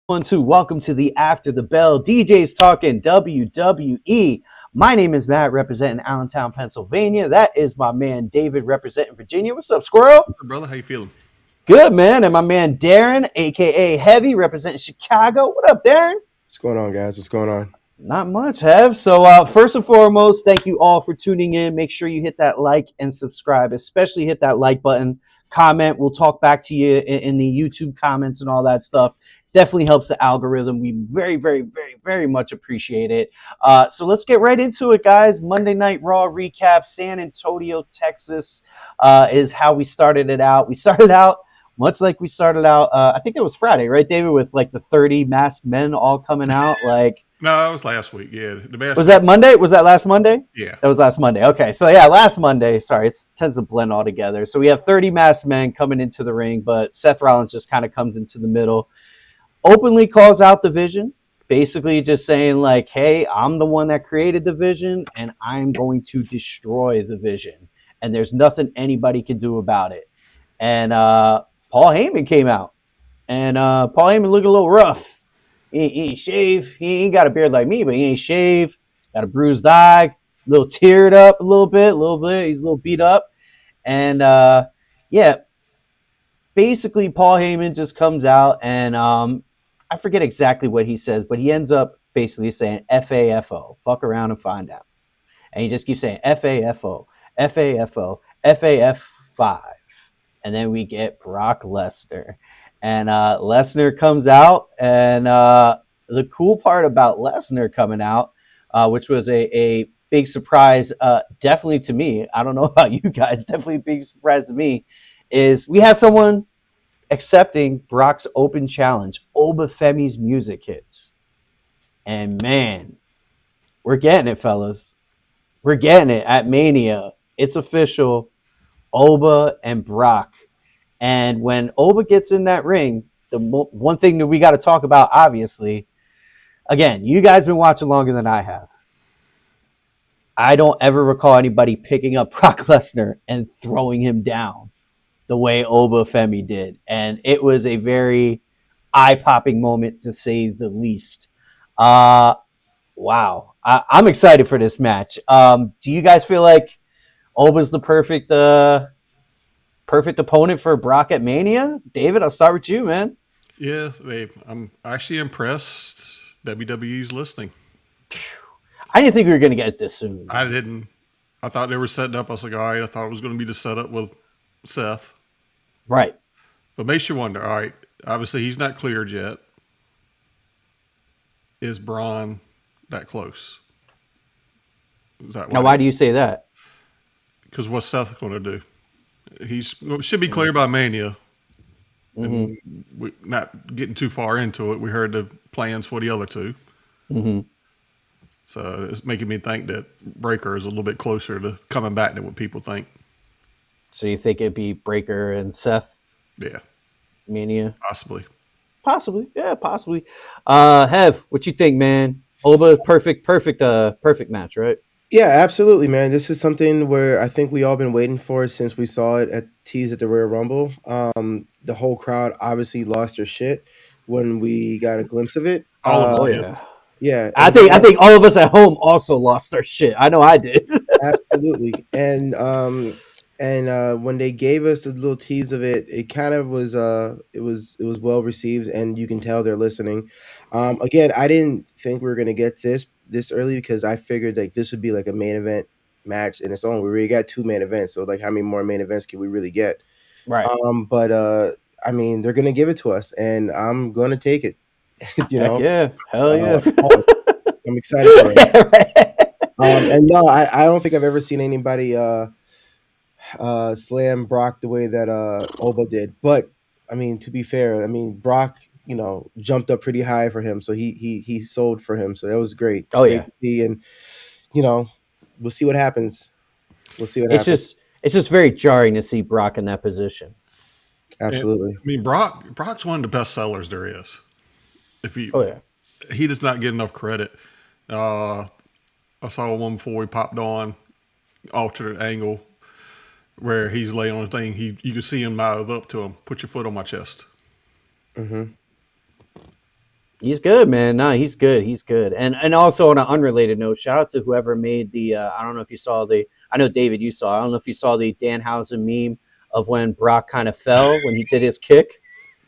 1, 2, welcome to the After the Bell DJs Talking WWE. My name is Matt, representing Allentown, Pennsylvania. That is my man David, representing Virginia. What's up, Squirrel? Brother, how you feeling? Good, man. And my man Darren, aka Heavy, representing Chicago. What up, Darren? What's going on, guys? What's going on? Not much, Hev. So first and foremost, thank you all for tuning in. Make sure you hit that like and subscribe, especially hit that like button. Comment. We'll talk back to you in the YouTube comments and all that stuff. Definitely helps the algorithm. We very, very, very, very much appreciate it. So let's get right into it, guys. Monday Night Raw recap. San Antonio, Texas is how we started it out. We started out much like we started out. I think it was Friday, right, David, with like the 30 masked men all coming out. Like, no, it was last week. Yeah, was that Monday? Was that last Monday? Yeah, that was last Monday. Okay, so yeah, last Monday. Sorry, it tends to blend all together. So we have 30 masked men coming into the ring, but Seth Rollins just kind of comes into the middle, openly calls out the Vision, basically just saying like, "Hey, I'm the one that created the Vision, and I'm going to destroy the Vision, and there's nothing anybody can do about it." And Paul Heyman came out, and Paul Heyman looked a little rough. He ain't shaved. He ain't got a beard like me, but he ain't shaved. Got a bruised eye, a little teared up a little bit. He's a little beat up. And, yeah, basically Paul Heyman just comes out and I forget exactly what he says, but he ends up basically saying FAFO, fuck around and find out. And he just keeps saying FAFO, FAFO, FAF5. And then we get Brock Lesnar. And Lesnar comes out, and the cool part about Lesnar coming out, which was a big surprise, definitely to me, I don't know about you guys, definitely a big surprise to me, is we have someone accepting Brock's open challenge. Obafemi's music hits. And man, we're getting it, fellas. We're getting it at Mania. It's official. Oba and Brock. And when Oba gets in that ring, the one thing that we got to talk about, obviously, again, you guys been watching longer than I have. I don't ever recall anybody picking up Brock Lesnar and throwing him down the way Obafemi did. And it was a very eye-popping moment, to say the least. Wow. I'm excited for this match. Do you guys feel like Oba's the perfect opponent for Brock at Mania? David, I'll start with you, man. Yeah, I'm actually impressed WWE's listening. I didn't think we were going to get this soon. I didn't. I thought they were setting up. I was like, all right, I thought it was going to be the setup with Seth. Right. But makes you wonder, all right, obviously he's not cleared yet. Is Braun that close? Now, why do you say that? Because what's Seth going to do? He should be clear by Mania. And we're not getting too far into it. We heard the plans for the other two. Mm-hmm. So it's making me think that Breaker is a little bit closer to coming back than what people think. So you think it'd be Breaker and Seth? Yeah. Mania? Possibly. Yeah, possibly. Hev, what you think, man? Oba, perfect match, right? Yeah, absolutely, man. This is something where I think we all been waiting for since we saw it teased at the Royal Rumble. The whole crowd obviously lost their shit when we got a glimpse of it. Yeah. I think all of us at home also lost our shit. I know I did. Absolutely. And when they gave us a little tease of it, it kind of was it was well received, and you can tell they're listening. Again, I didn't think we were gonna get this early because I figured like this would be like a main event match in its own. We already got 2 main events, so like how many more main events can we really get? Right. But I mean, they're gonna give it to us, and I'm gonna take it. Hell yeah. I'm excited for it. Yeah, right. And no, I don't think I've ever seen anybody slam Brock the way that Oba did. But I mean, to be fair, I mean Brock, jumped up pretty high for him, so he sold for him, so that was great. Oh great yeah. To see, and we'll see what happens. It's just very jarring to see Brock in that position. Absolutely. I mean, Brock's one of the best sellers there is. He does not get enough credit. I saw one before he popped on alternate angle where he's laying on the thing. You can see him mouth up to him. Put your foot on my chest. Mm-hmm. He's good, man. No, he's good. He's good. And also on an unrelated note, shout out to whoever made the. I don't know if you saw the. I know David, you saw. I don't know if you saw the Danhausen meme of when Brock kind of fell when he did his kick.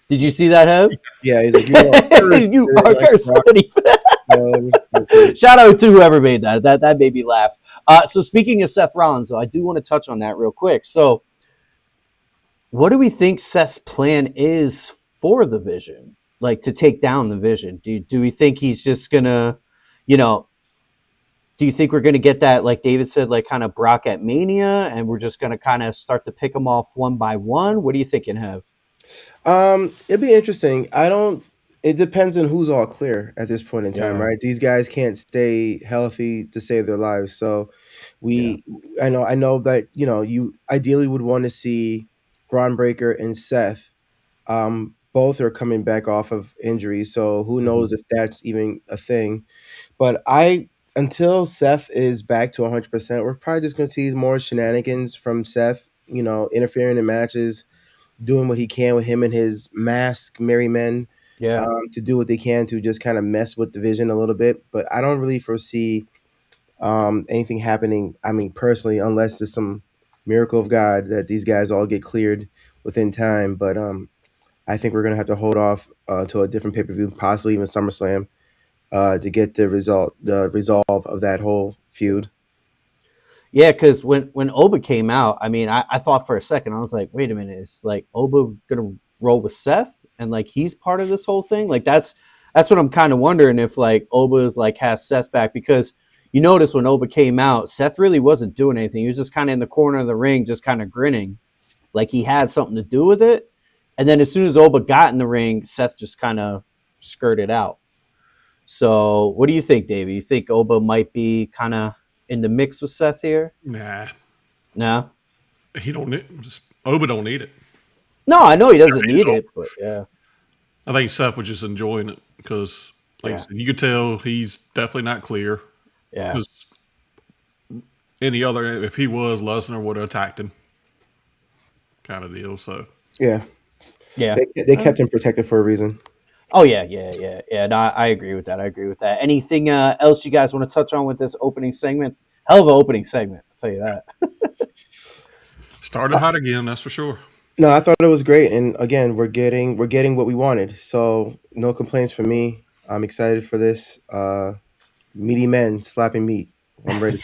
Did you see that, Hev? Yeah, he's like, you are cursed. You are cursed. Shout out to whoever made that. That made me laugh. So speaking of Seth Rollins, though, I do want to touch on that real quick. So, what do we think Seth's plan is for the Vision? Like to take down the Vision? Do we think he's just gonna, do you think we're gonna get that, like David said, like kind of Brock at Mania, and we're just gonna kind of start to pick them off one by one? What are you thinking, Hev? It'd be interesting. It depends on who's all clear at this point in time, right? These guys can't stay healthy to save their lives. So I know that, you ideally would want to see Braun Breaker and Seth. Both are coming back off of injuries. So who knows if that's even a thing. But until Seth is back to 100%, we're probably just going to see more shenanigans from Seth, interfering in matches, doing what he can with him and his mask merry men, to do what they can to just kind of mess with the Vision a little bit. But I don't really foresee anything happening. I mean, personally, unless there's some miracle of God that these guys all get cleared within time. But I think we're gonna have to hold off to a different pay-per-view, possibly even SummerSlam, to get the resolve of that whole feud. Yeah, because when Oba came out, I mean, I thought for a second, I was like, wait a minute, is like Oba gonna roll with Seth and like he's part of this whole thing? Like that's what I'm kind of wondering, if like Oba's like has Seth back, because you notice when Oba came out, Seth really wasn't doing anything. He was just kind of in the corner of the ring, just kind of grinning, like he had something to do with it. And then as soon as Oba got in the ring, Seth just kind of skirted out. So what do you think, Davey? You think Oba might be kind of in the mix with Seth here? Nah. He don't need Oba don't need it. No, I know he doesn't need it, but yeah. I think Seth was just enjoying it because, like I said, you could tell he's definitely not clear. Yeah. Because if he was, Lesnar would have attacked him, kind of deal. So yeah. They kept him protected for a reason. Oh yeah. No, I agree with that. Anything else you guys want to touch on with this opening segment? Hell of an opening segment, I'll tell you that. Started hot again, that's for sure. No, I thought it was great, and again, we're getting what we wanted. So no complaints from me. I'm excited for this. Meaty men slapping meat. I'm ready.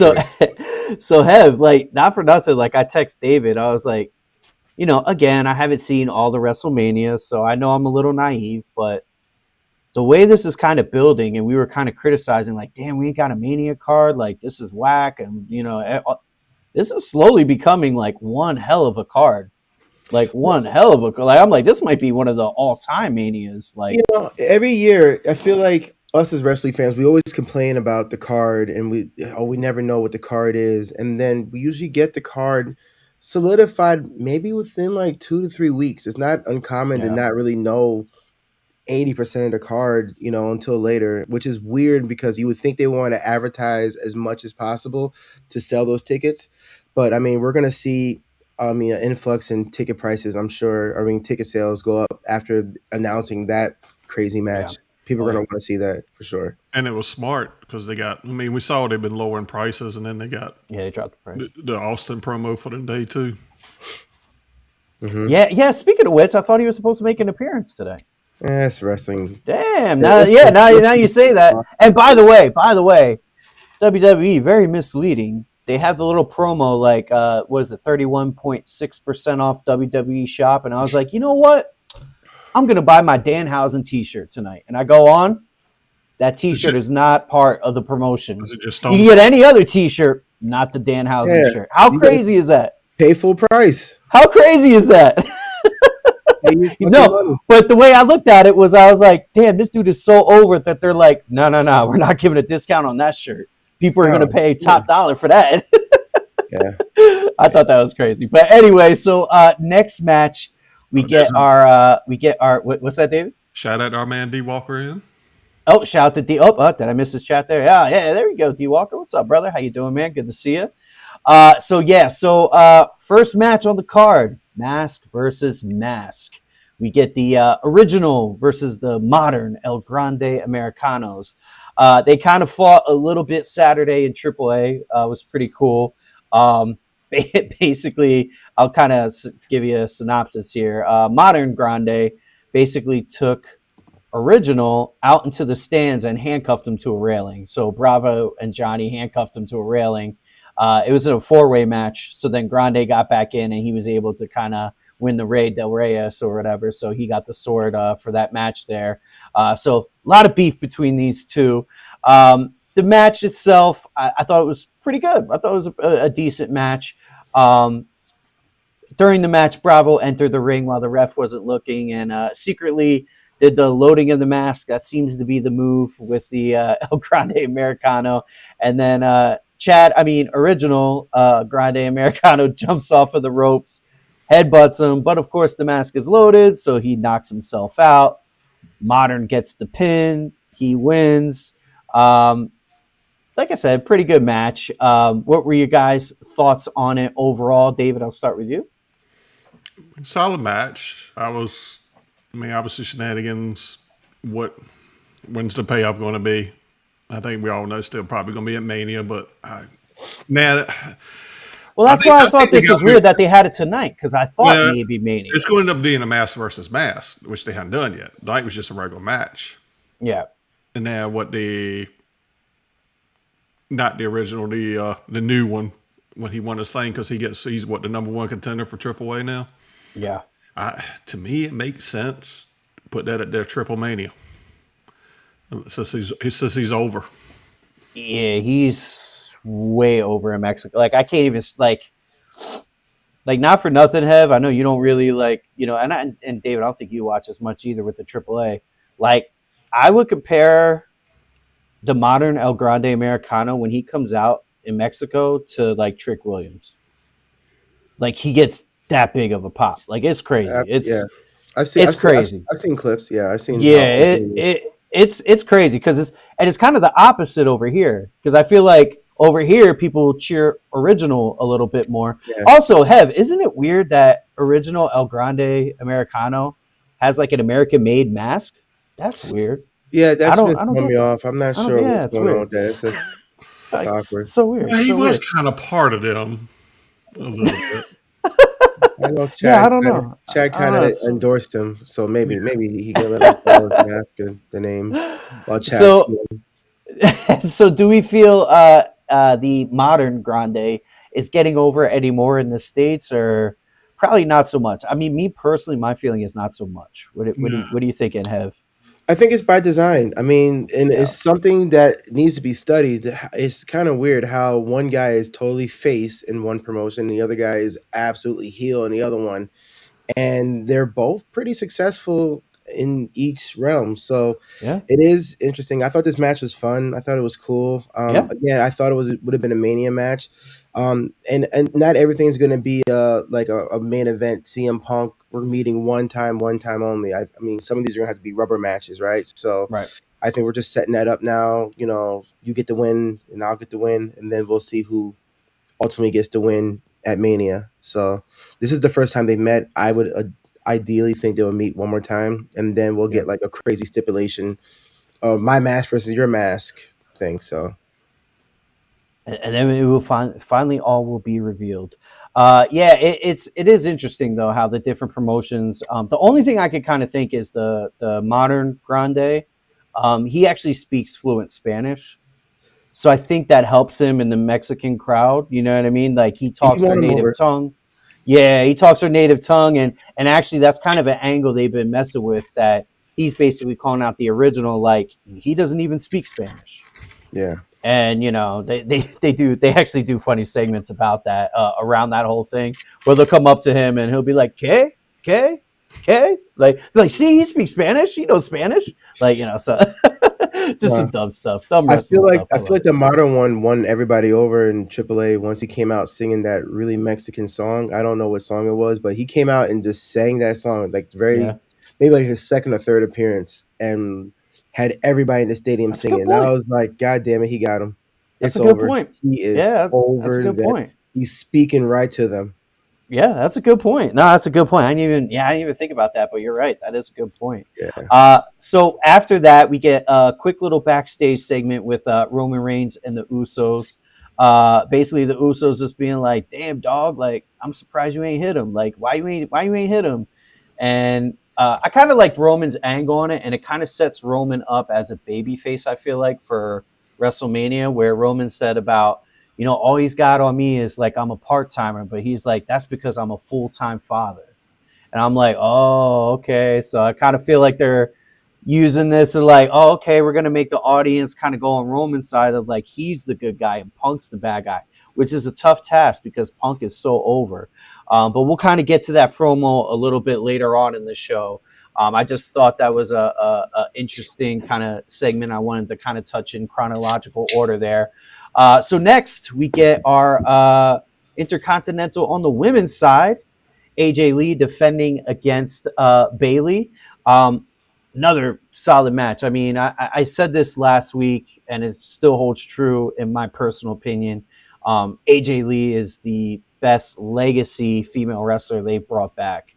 So Hev, like, not for nothing, like I text David, I was like, again, I haven't seen all the WrestleMania, so I know I'm a little naive, but the way this is kind of building, and we were kind of criticizing, like, damn, we ain't got a Mania card, like this is whack, and this is slowly becoming like one hell of a card. Like one hell of a, like I'm like, this might be one of the all-time Manias. Like, every year I feel like us as wrestling fans, we always complain about the card, and we never know what the card is, and then we usually get the card solidified maybe within like 2 to 3 weeks. It's not uncommon to not really know 80% of the card, until later, which is weird because you would think they want to advertise as much as possible to sell those tickets. But I mean, we're gonna see an influx in ticket prices, I'm sure. I mean, ticket sales go up after announcing that crazy match. Yeah. People are going to want to see that for sure. And it was smart because we saw they've been lowering prices, and then they dropped the price. The Austin promo for the day too. Mm-hmm. Yeah. Speaking of which, I thought he was supposed to make an appearance today. It's wrestling. Damn. Now you say that. And by the way, WWE, very misleading. They have the little promo, like, what is it, 31.6% off WWE shop. And I was like, you know what? I'm going to buy my Danhausen t-shirt tonight. And I go on. That t-shirt is not part of the promotion. Is it just you can get any other t-shirt, not the Danhausen shirt. How crazy is that? Pay full price. How crazy is that? No, but the way I looked at it was, I was like, damn, this dude is so over that they're like, no, we're not giving a discount on that shirt. People are going to pay top dollar for that. Yeah. I thought that was crazy. But anyway, so next match, we get our what's that, David? Shout out to our man D Walker in. Oh, shout out to D. Oh, did I miss his chat there? Yeah, there we go, D Walker. What's up, brother? How you doing, man? Good to see you. So first match on the card, Mask versus Mask. We get the original versus the modern El Grande Americanos. They kind of fought a little bit Saturday in AAA. Was pretty cool. Basically, I'll kind of give you a synopsis here. Modern Grande basically took original out into the stands and handcuffed him to a railing. So Bravo and Johnny handcuffed him to a railing. It was a 4-way match. So then Grande got back in and he was able to kind of win the Rey del Reyes or whatever. So he got the sword for that match there. So a lot of beef between these two. The match itself, I thought it was pretty good. I thought it was a decent match. During the match, Bravo entered the ring while the ref wasn't looking and secretly did the loading of the mask. That seems to be the move with the El Grande Americano. And then original Grande Americano jumps off of the ropes, headbutts him. But of course, the mask is loaded, so he knocks himself out. Modern gets the pin. He wins. Like I said, pretty good match. What were your guys' thoughts on it overall? David, I'll start with you. Solid match. Obviously shenanigans. When's the payoff going to be? I think we all know still probably going to be at Mania, but well, that's why I thought this was weird that they had it tonight, because I thought maybe Mania. It's going to end up being a mask versus mask, which they hadn't done yet. Tonight was just a regular match. Yeah. And now not the original, the new one, when he won his thing, because he's the number one contender for AAA now. Yeah. To me, it makes sense. Put that at their Triple Mania. Since he's over. Yeah, he's way over in Mexico. Like, I can't even like not for nothing, Hev. I know you don't really and David, I don't think you watch as much either with the AAA. Like, I would compare the modern El Grande Americano when he comes out in Mexico to like Trick Williams. Like, he gets that big of a pop. Like, it's crazy. I've seen clips. Yeah, I've seen. Yeah, it's crazy because it's kind of the opposite over here, because I feel like over here people cheer original a little bit more. Yeah. Also, Hev, isn't it weird that original El Grande Americano has like an American-made mask? That's weird. Yeah, that's what threw me off. I'm not sure what's going on with that. It's awkward. It's so weird. Yeah, he was kind of part of them a little bit. I know Chad kind of endorsed him, so maybe he can let him follow his mask the name. While so do we feel the modern Grande is getting over anymore in the States, or probably not so much? I mean, me personally, my feeling is not so much. What do you think, Hev? I think it's by design. I mean, and it's something that needs to be studied. It's kind of weird how one guy is totally face in one promotion, and the other guy is absolutely heel in the other one. And they're both pretty successful in each realm. So it is interesting. I thought this match was fun. I thought it was cool. Again, I thought it would have been a Mania match. And not everything's going to be like a main event. CM Punk, we're meeting one time only. I mean, some of these are going to have to be rubber matches, right? So I think we're just setting that up now. You know, you get the win and I'll get the win, and then we'll see who ultimately gets the win at Mania. So this is the first time they've met. I would ideally think they would meet one more time, and then we'll get like a crazy stipulation of my mask versus your mask thing. So. And then it will finally all will be revealed. It is interesting though how the different promotions. The only thing I could kind of think is the modern Grande. He actually speaks fluent Spanish, so I think that helps him in the Mexican crowd. You know what I mean? Like, he talks their native tongue. Yeah, he talks their native tongue, and actually that's kind of an angle they've been messing with. That he's basically calling out the original, like he doesn't even speak Spanish. Yeah. And they actually do funny segments about that around that whole thing, where they'll come up to him and he'll be like, "¿Qué? Like see, he speaks Spanish. He knows Spanish. So just some dumb stuff. I feel like the modern one won everybody over in AAA once he came out singing that really Mexican song. I don't know what song it was, but he came out and just sang that song like maybe like his second or third appearance, and had everybody in the stadium singing. And I was like, God damn it, he got him. That's a good point. He is over that. He's speaking right to them. Yeah, that's a good point. No, that's a good point. I didn't even think about that, but you're right. That is a good point. Yeah. So after that, we get a quick little backstage segment with Roman Reigns and the Usos. Basically, the Usos just being like, "Damn, dog! Like, I'm surprised you ain't hit him. Like, why you ain't hit him?" And I kind of liked Roman's angle on it, and it kind of sets Roman up as a babyface. I feel like for WrestleMania, where Roman said about, all he's got on me is like I'm a part timer, but he's like, that's because I'm a full time father. And I'm like, oh, okay. So I kind of feel like they're using this and like, oh, okay, we're gonna make the audience kind of go on Roman's side of like he's the good guy and Punk's the bad guy, which is a tough task because Punk is so over. But we'll kind of get to that promo a little bit later on in the show. I just thought that was a interesting kind of segment. I wanted to kind of touch in chronological order there. So next we get our Intercontinental on the women's side. AJ Lee defending against Bayley. Another solid match. I mean, I said this last week, and it still holds true in my personal opinion. AJ Lee is the best legacy female wrestler they've brought back.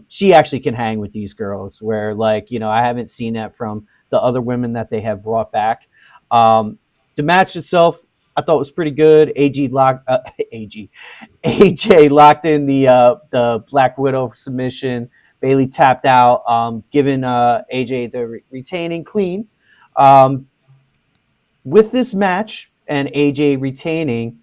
She actually can hang with these girls, where I haven't seen that from the other women that they have brought back. The match itself, I thought was pretty good. AJ locked in the Black Widow submission. Bayley tapped out, giving AJ the retaining clean. With this match and AJ retaining,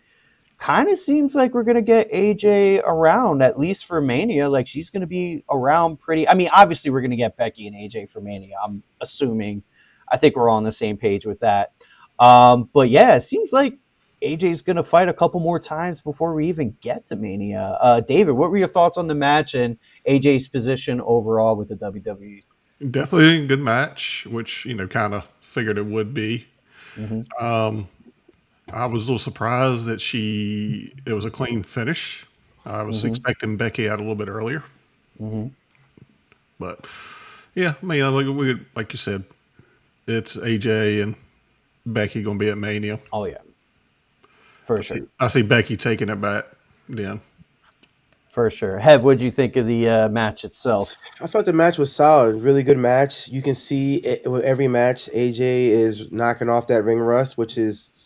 kind of seems like we're going to get AJ around, at least for Mania. Like, she's going to be around pretty. I mean, obviously, we're going to get Becky and AJ for Mania, I'm assuming. I think we're all on the same page with that. But yeah, it seems like AJ's going to fight a couple more times before we even get to Mania. David, what were your thoughts on the match and AJ's position overall with the WWE? Definitely a good match, which, kind of figured it would be. Mm-hmm. I was a little surprised that it was a clean finish. I was expecting Becky out a little bit earlier. Mm-hmm. But yeah, I mean, like you said, it's AJ and Becky going to be at Mania. Oh, yeah. For sure. I see Becky taking it back then. For sure. Hev, what did you think of the match itself? I thought the match was solid. Really good match. You can see with every match, AJ is knocking off that ring rust, which is,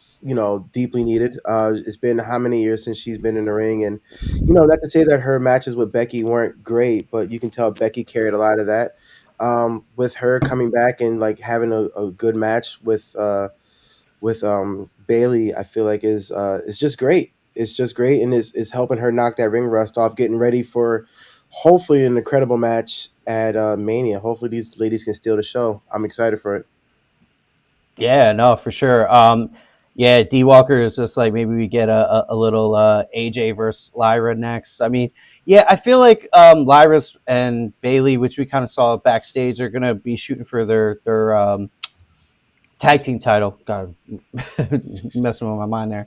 deeply needed. It's been how many years since she's been in the ring? And, not to say that her matches with Becky weren't great, but you can tell Becky carried a lot of that. With her coming back and like having a good match with Bayley, I feel like is just great. It's just great, and is helping her knock that ring rust off, getting ready for hopefully an incredible match at Mania. Hopefully these ladies can steal the show. I'm excited for it. Yeah, no, for sure. Yeah, D Walker is just like maybe we get a little AJ versus Lyra next. I mean, yeah, I feel like Lyra and Bayley, which we kind of saw backstage, are gonna be shooting for their tag team title. God, messing with my mind there.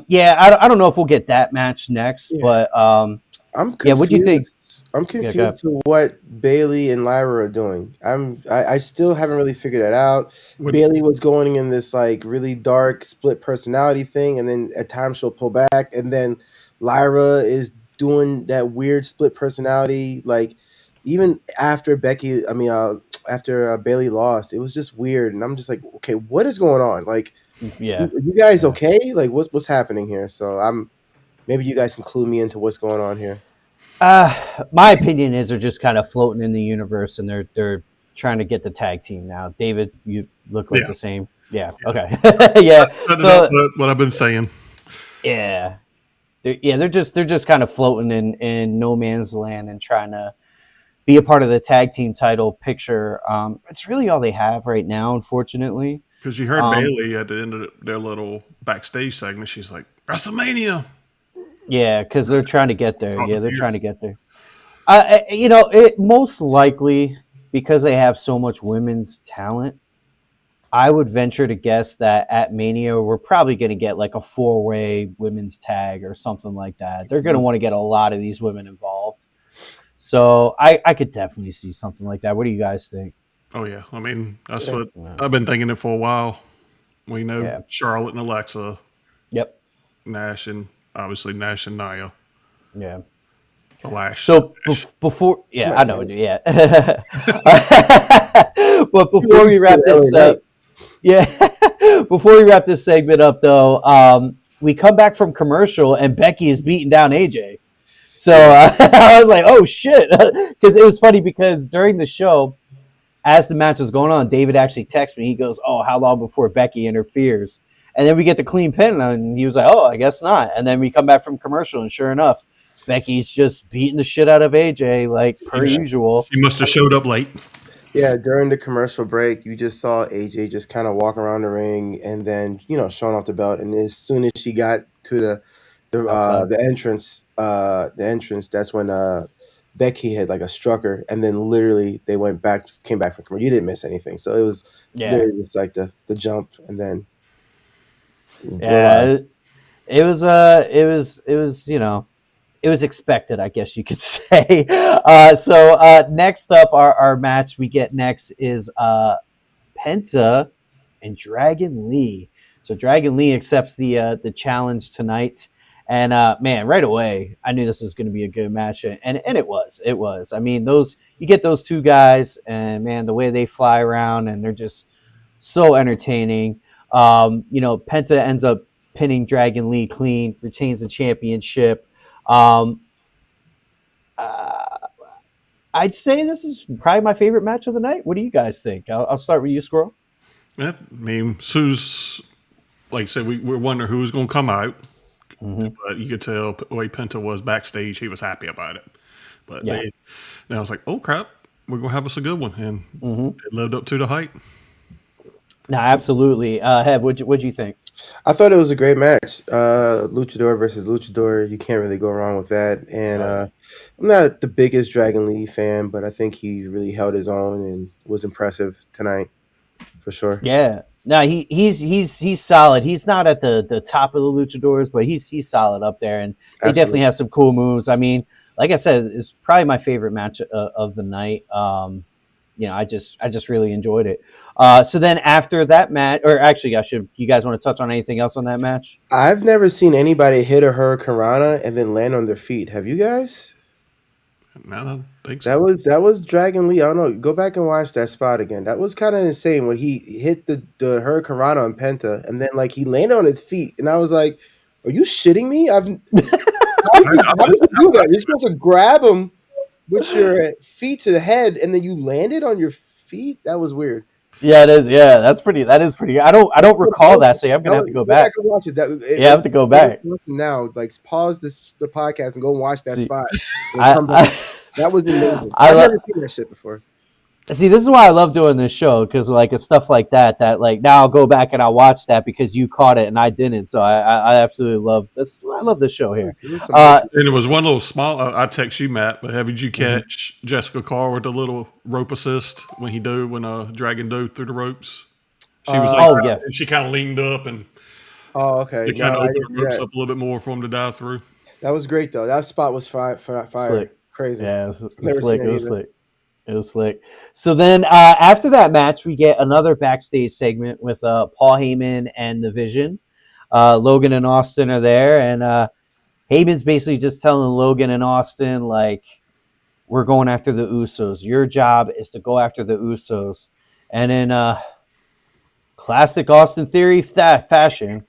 Yeah, I don't know if we'll get that match next, but I'm confused. Yeah, what do you think? I'm confused to what Bayley and Lyra are doing. I still haven't really figured that out. Bayley was going in this like really dark split personality thing, and then at times she'll pull back, and then Lyra is doing that weird split personality. Like even after after Bayley lost, it was just weird, and I'm just like, okay, what is going on? Like, you guys okay? Like, what's happening here? So maybe you guys can clue me into what's going on here. My opinion is they're just kind of floating in the universe, and they're trying to get the tag team now. David, you look like the same. Yeah. Okay. Yeah. So what I've been saying. Yeah. They're just kind of floating in no man's land and trying to be a part of the tag team title picture. It's really all they have right now, unfortunately. Because you heard Bayley at the end of their little backstage segment. She's like, WrestleMania. Yeah, because they're trying to get there. Yeah, they're trying to get there. It most likely, because they have so much women's talent, I would venture to guess that at Mania, we're probably going to get like a 4-way women's tag or something like that. They're going to want to get a lot of these women involved. So I could definitely see something like that. What do you guys think? Oh, yeah. I mean, that's what I've been thinking it for a while. We know Charlotte and Alexa. Yep. Nash and obviously Nash and Nia. Yeah. So before, I know, yeah. But before we wrap this up, before we wrap this segment up, though, we come back from commercial and Becky is beating down AJ. So I was like, oh shit, because it was funny because during the show, as the match was going on, David actually texted me. He goes, "Oh, how long before Becky interferes?" And then we get the clean pin, and he was like, "Oh, I guess not." And then we come back from commercial, and sure enough, Becky's just beating the shit out of AJ like per usual. She must have showed up late. Yeah, during the commercial break, you just saw AJ just kind of walk around the ring and then showing off the belt. And as soon as she got to the entrance, that's when Becky had like a strucker, and then literally they came back from commercial. You didn't miss anything, so it was literally just like the jump, and then it was expected, I guess you could say. So next up, our match we get next is Penta and Dragon Lee. So Dragon Lee accepts the challenge tonight. And man, right away, I knew this was going to be a good match, and it was. It was. I mean, you get those two guys, and man, the way they fly around, and they're just so entertaining. Penta ends up pinning Dragon Lee clean, retains the championship. I'd say this is probably my favorite match of the night. What do you guys think? I'll start with you, Squirrel. Yeah, I mean, Sue's like I said, we're wondering who's going to come out. Mm-hmm. But you could tell the way Penta was backstage, he was happy about it. But I was like, oh crap, we're going to have us a good one. And it lived up to the hype. No, absolutely. Hev, what'd you think? I thought it was a great match. Luchador versus Luchador. You can't really go wrong with that. And I'm not the biggest Dragon Lee fan, but I think he really held his own and was impressive tonight for sure. Yeah. No, he's solid. He's not at the top of the Luchadors, but he's solid up there, and he definitely has some cool moves. I mean, like I said, it's probably my favorite match of the night. I just really enjoyed it. So then after that match, or actually, you guys want to touch on anything else on that match? I've never seen anybody hit a Hurricanrana and then land on their feet. Have you guys? No, I don't think so. That was Dragon Lee. I don't know. Go back and watch that spot again. That was kind of insane when he hit the Hurricanrana on Penta, and then like he landed on his feet, and I was like, "Are you shitting me? How did you do that? You're supposed to grab him with your feet to the head, and then you landed on your feet. That was weird." Yeah, it is. Yeah, that is pretty. I don't recall that, so I'm gonna have to go back. And watch it. I have to go back now. Like pause the podcast and go watch that spot. That was amazing. I've never seen that shit before. See, this is why I love doing this show, because like it's stuff like that like now I'll go back and I'll watch that because you caught it and I didn't. So I absolutely love this. I love this show here. And it was one little small. I text you, Matt, but did you catch Jessica Carr with a little rope assist when Dragon dove through the ropes? She was and she kind of leaned up and okay, it kind of opened the ropes up a little bit more for him to dive through. That was great though. That spot was fire. Slick. Crazy. Yeah, it was slick. It was slick. It was slick. So then after that match, we get another backstage segment with Paul Heyman and The Vision. Logan and Austin are there, and Heyman's basically just telling Logan and Austin, like, we're going after the Usos. Your job is to go after the Usos. And in classic Austin Theory fashion,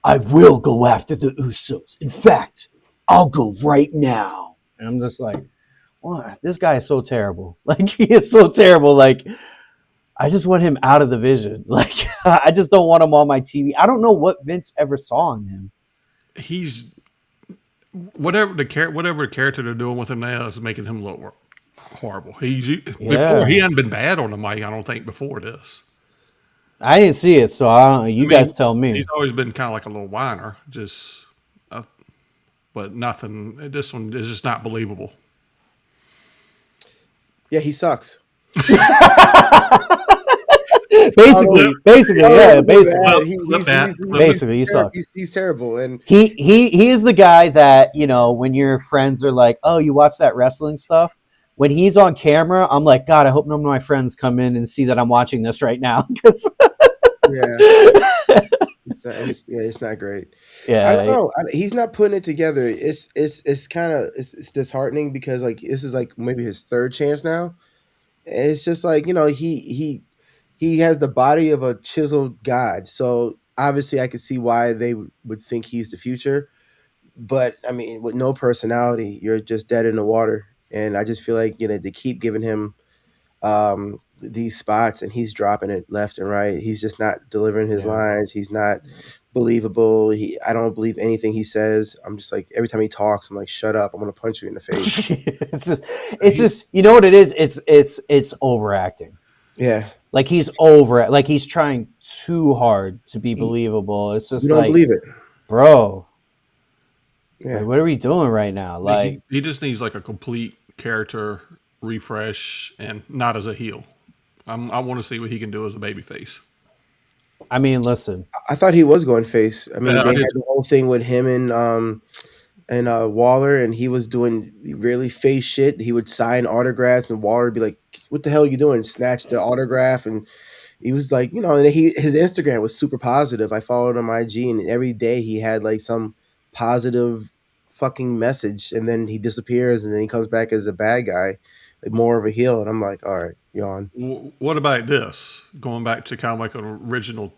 I will go after the Usos. In fact, I'll go right now. And I'm just like, what? This guy is so terrible. Like, he is so terrible. Like, I just want him out of the Vision. Like, I just don't want him on my TV. I don't know what Vince ever saw in him. He's whatever the character they're doing with him now is making him look horrible. Before he hadn't been bad on the mic, I don't think, before this. I didn't see it, so guys tell me. He's always been kind of like a little whiner, but nothing. This one is just not believable. Yeah, he sucks. basically, he sucks. He's terrible, and he is the guy that, when your friends are like, "Oh, you watch that wrestling stuff?" When he's on camera, I'm like, God, I hope none of my friends come in and see that I'm watching this right now. Yeah, it's not great. I don't Yeah, know. He's not putting it together. It's kind of it's disheartening because like this is like maybe his third chance now. And it's just like he has the body of a chiseled god. So obviously, I could see why they would think he's the future. But I mean, with no personality, you're just dead in the water. And I just feel like they keep giving him these spots, and he's dropping it left and right. He's just not delivering his lines. He's not believable. I don't believe anything he says. I'm just like every time he talks, I'm like, shut up! I'm gonna punch you in the face. it's just you know what it is. It's overacting. Yeah, like he's trying too hard to be believable. It's just you don't believe it, bro. Yeah, like, what are we doing right now? Like he just needs like a complete character refresh, and not as a heel. I want to see what he can do as a babyface. I mean, listen. I thought he was going face. I mean, they had the whole thing with him and Waller, and he was doing really face shit. He would sign autographs, and Waller would be like, "What the hell are you doing?" Snatch the autograph, and he was like, and his Instagram was super positive. I followed him on IG, and every day he had like some positive fucking message, and then he disappears, and then he comes back as a bad guy, like more of a heel, and I'm like, all right, yawn. What about this? Going back to kind of like an original,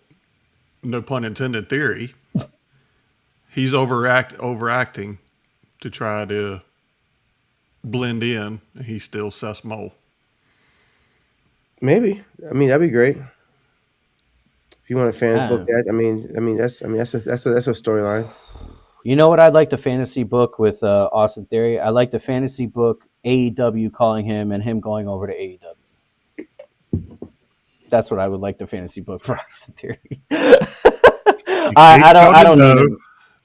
no pun intended, theory. He's overacting to try to blend in, and he's still Seth Mole. Maybe. I mean, that'd be great. If you want to fantasy book that, I mean that's a storyline. You know what I'd like to fantasy book with Austin Theory? I'd like to fantasy book AEW calling him and him going over to AEW. That's what I would like to fantasy book for Austin Theory. I don't need him.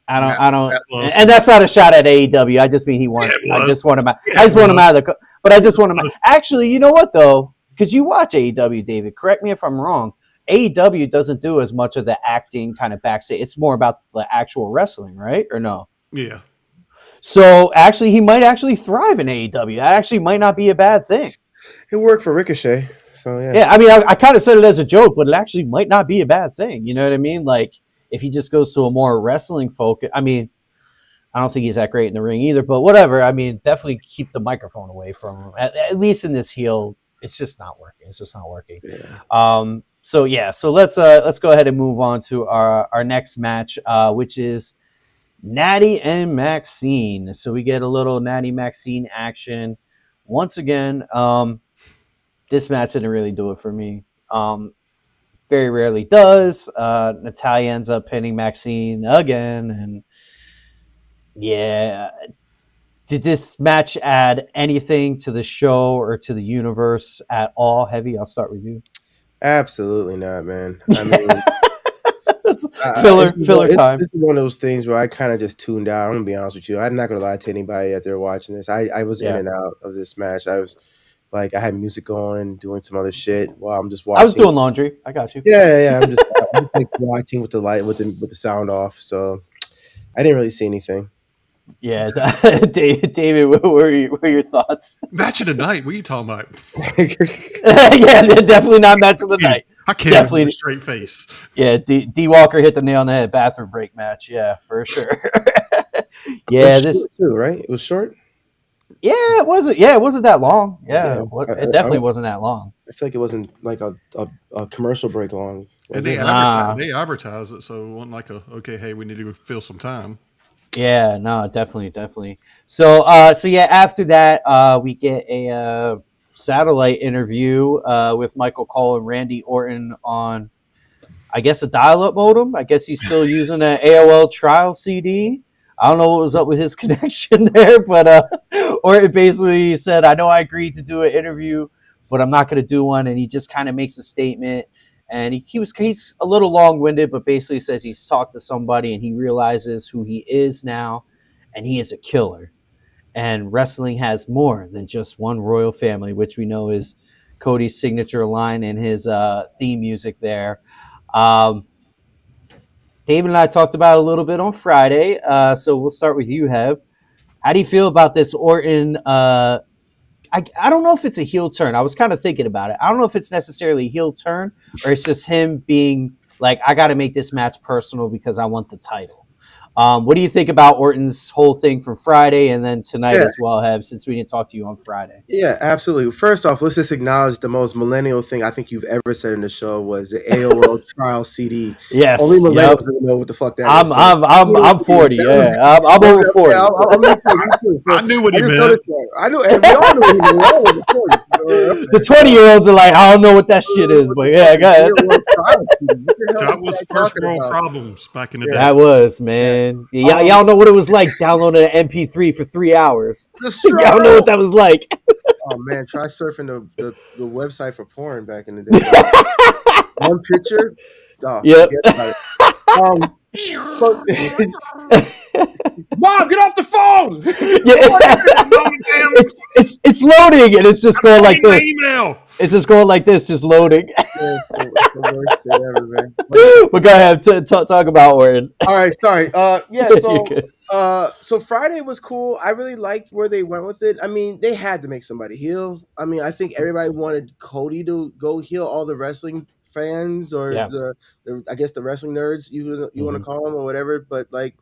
I don't, and that's not a shot at AEW. I just mean he won. I just want him out. I just want him out of the. But I just want him out. Actually, you know what though? Because you watch AEW, David. Correct me if I'm wrong. AEW doesn't do as much of the acting kind of backstage. It's more about the actual wrestling, right? Or no? Yeah. So actually, he might actually thrive in AEW. That actually might not be a bad thing. It worked for Ricochet. So yeah. Yeah, I mean, I kind of said it as a joke, but it actually might not be a bad thing. You know what I mean? Like, if he just goes to a more wrestling focus, I mean, I don't think he's that great in the ring either, but whatever. I mean, definitely keep the microphone away from him. At least in this heel, it's just not working. It's just not working. Yeah. So let's go ahead and move on to our next match, which is Natty and Maxine. So we get a little Natty Maxine action. Once again, this match didn't really do it for me. Very rarely does. Natalya ends up pinning Maxine again. And yeah, did this match add anything to the show or to the universe at all? Heavy, I'll start with you. Absolutely not, man. I mean, filler time. This is one of those things where I kind of just tuned out. I'm gonna be honest with you. I'm not gonna lie to anybody out there watching this. I was in and out of this match. I was like, I had music going, doing some other shit while I'm just watching. I was doing laundry. I got you. Yeah. I'm just like watching with the light, with the sound off. So I didn't really see anything. Yeah, David, what were your thoughts? Match of the night. What are you talking about? Yeah, definitely not match of the night. I can't definitely with a straight face. Yeah, D Walker hit the nail on the head. Bathroom break match. Yeah, for sure. Yeah, this too, right? It was short. Yeah, it wasn't. Yeah, it wasn't that long. Yeah, it definitely wasn't that long. I feel like it wasn't like a commercial break long. And they advertised it, so it wasn't like hey, we need to fill some time. Yeah, no, definitely. So yeah, after that, we get a satellite interview with Michael Cole and Randy Orton on, I guess, a dial-up modem. I guess he's still using an AOL trial CD. I don't know what was up with his connection there, but Orton basically said, I know I agreed to do an interview, but I'm not going to do one. And he just kind of makes a statement. And he's a little long-winded, but basically says he's talked to somebody and he realizes who he is now, and he is a killer. And wrestling has more than just one royal family, which we know is Cody's signature line and his theme music there. David and I talked about it a little bit on Friday, so we'll start with you, Hev. How do you feel about this Orton? I don't know if it's a heel turn. I was kind of thinking about it. I don't know if it's necessarily a heel turn or it's just him being like, I got to make this match personal because I want the title. What do you think about Orton's whole thing from Friday and then tonight as well, Heb, since we didn't talk to you on Friday? Yeah, absolutely. First off, let's just acknowledge the most millennial thing I think you've ever said in the show was the AOL trial CD. Yes. Only millennials don't know what the fuck that is. I'm 40. Yeah, I'm over 40. I knew what he meant. I knew, and we all knew what he meant. The 20-year-olds are like, I don't know what that shit is, but yeah, go ahead. That was first world problems back in the day. That was, man. Y'all know what it was like downloading an MP3 for 3 hours. Y'all know what that was like. Oh man, try surfing the website for porn back in the day. One picture. Oh, yep. Mom, get off the phone! It's loading, and it's just going like this. It's just going like this, just loading. But go ahead, talk about Orton. All right, sorry. So Friday was cool. I really liked where they went with it. I mean, they had to make somebody heel. I mean, I think everybody wanted Cody to go heel, all the wrestling fans or the I guess the wrestling nerds you want to call them or whatever. But like,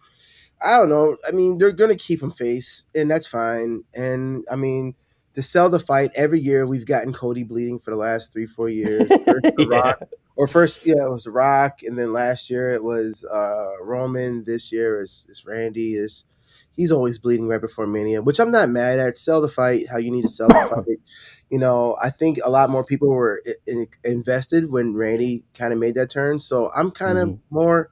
I don't know. I mean, they're gonna keep him face, and that's fine. And I mean, to sell the fight every year, we've gotten Cody bleeding for the last 3-4 years. First it was The Rock, and then last year it was Roman. This year it's Randy. He's always bleeding right before Mania, which I'm not mad at. Sell the fight how you need to sell the fight. You know, I think a lot more people were invested when Randy kind of made that turn. So I'm kind of more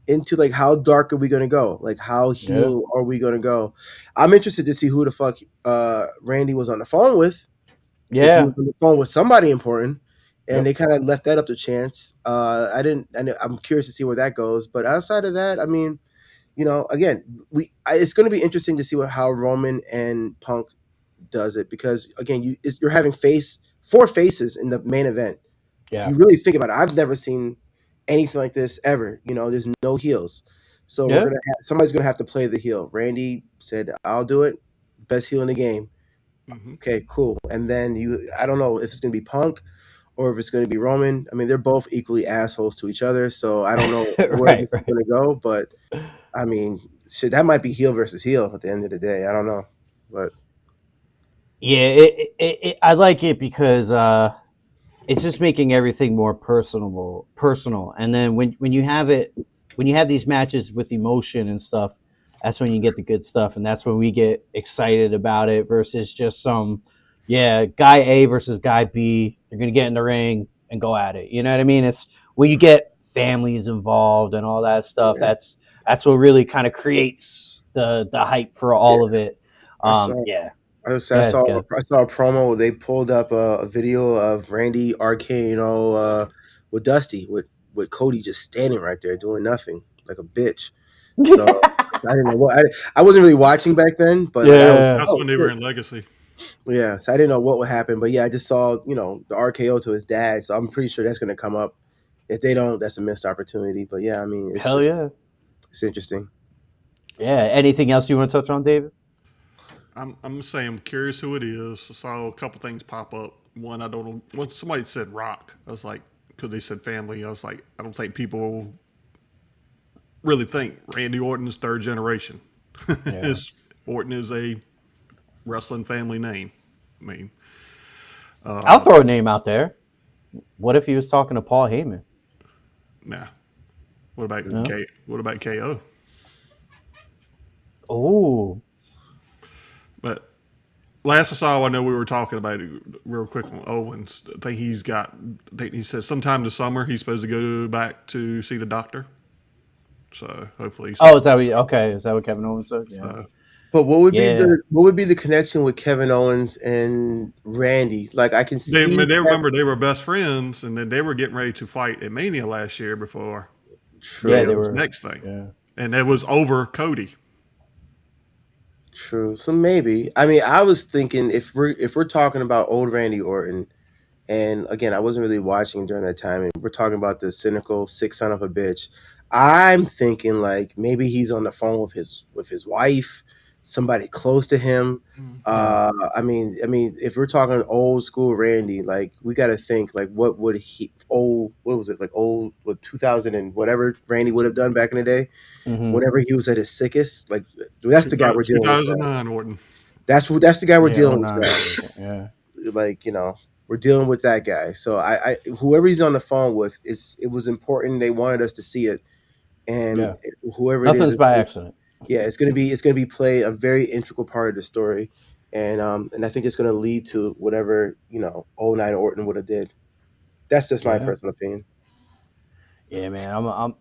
into like how dark are we going to go? Like how heel are we going to go? I'm interested to see who the fuck Randy was on the phone with. Yeah. He was on the phone with somebody important. And they kind of left that up to chance. I'm curious to see where that goes. But outside of that, I mean, you know, again, it's going to be interesting to see how Roman and Punk does it because again, you're having four faces in the main event. Yeah. If you really think about it, I've never seen anything like this ever. You know, there's no heels, so somebody's going to have to play the heel. Randy said, "I'll do it." Best heel in the game. Mm-hmm. Okay, cool. And then I don't know if it's going to be Punk or if it's going to be Roman. I mean, they're both equally assholes to each other, so I don't know where it's going to go. But I mean, shit, that might be heel versus heel at the end of the day. I don't know, but yeah, I like it because it's just making everything more personal. And then when you have these matches with emotion and stuff, that's when you get the good stuff, and that's when we get excited about it versus just some. Yeah, guy A versus guy B. You're gonna get in the ring and go at it. You know what I mean? It's when you get families involved and all that stuff. Yeah. That's what really kind of creates the hype for all of it. I saw a promo where they pulled up a video of Randy RKO with Dusty with Cody just standing right there doing nothing like a bitch. So I didn't know what I wasn't really watching back then, but that's when they were in Legacy. Yeah, so I didn't know what would happen, but yeah, I just saw, the RKO to his dad, so I'm pretty sure that's going to come up. If they don't, that's a missed opportunity. But yeah, I mean, it's interesting. Yeah. Anything else you want to touch on, David? I'm saying I'm curious who it is. I saw a couple things pop up. One, I don't know. When somebody said Rock, I was like, because they said family, I was like, I don't think people really think Randy Orton is third generation. Yeah. Orton is a wrestling family name. I mean, I'll throw a name out there. What if he was talking to Paul Heyman? Nah. What about KO? Oh. But last I saw, I know we were talking about it real quick on Owens. I think he said sometime this summer he's supposed to go back to see the doctor. So hopefully. Is that what Kevin Owens said? Yeah. But what would be the connection with Kevin Owens and Randy? Like I can see. They remember they were best friends, and then they were getting ready to fight at Mania last year before. True. Yeah, they were next thing. Yeah. And it was over Cody. True. So maybe. I mean, I was thinking if we're talking about old Randy Orton, and again, I wasn't really watching during that time, and we're talking about the cynical sick son of a bitch. I'm thinking like maybe he's on the phone with his wife. somebody close to him. I mean, if we're talking old school Randy, like we got to think like what was it like old what 2000 and whatever Randy would have done back in the day, whenever he was at his sickest. Like that's the guy we're dealing with. 2009 Orton. That's the guy we're dealing with. Yeah, like we're dealing with that guy. So I whoever he's on the phone with, it was important. They wanted us to see it, and whoever nothing's by accident. Yeah, it's gonna be play a very integral part of the story, and I think it's gonna lead to whatever 09 Orton would have did. That's just my personal opinion. Yeah, man,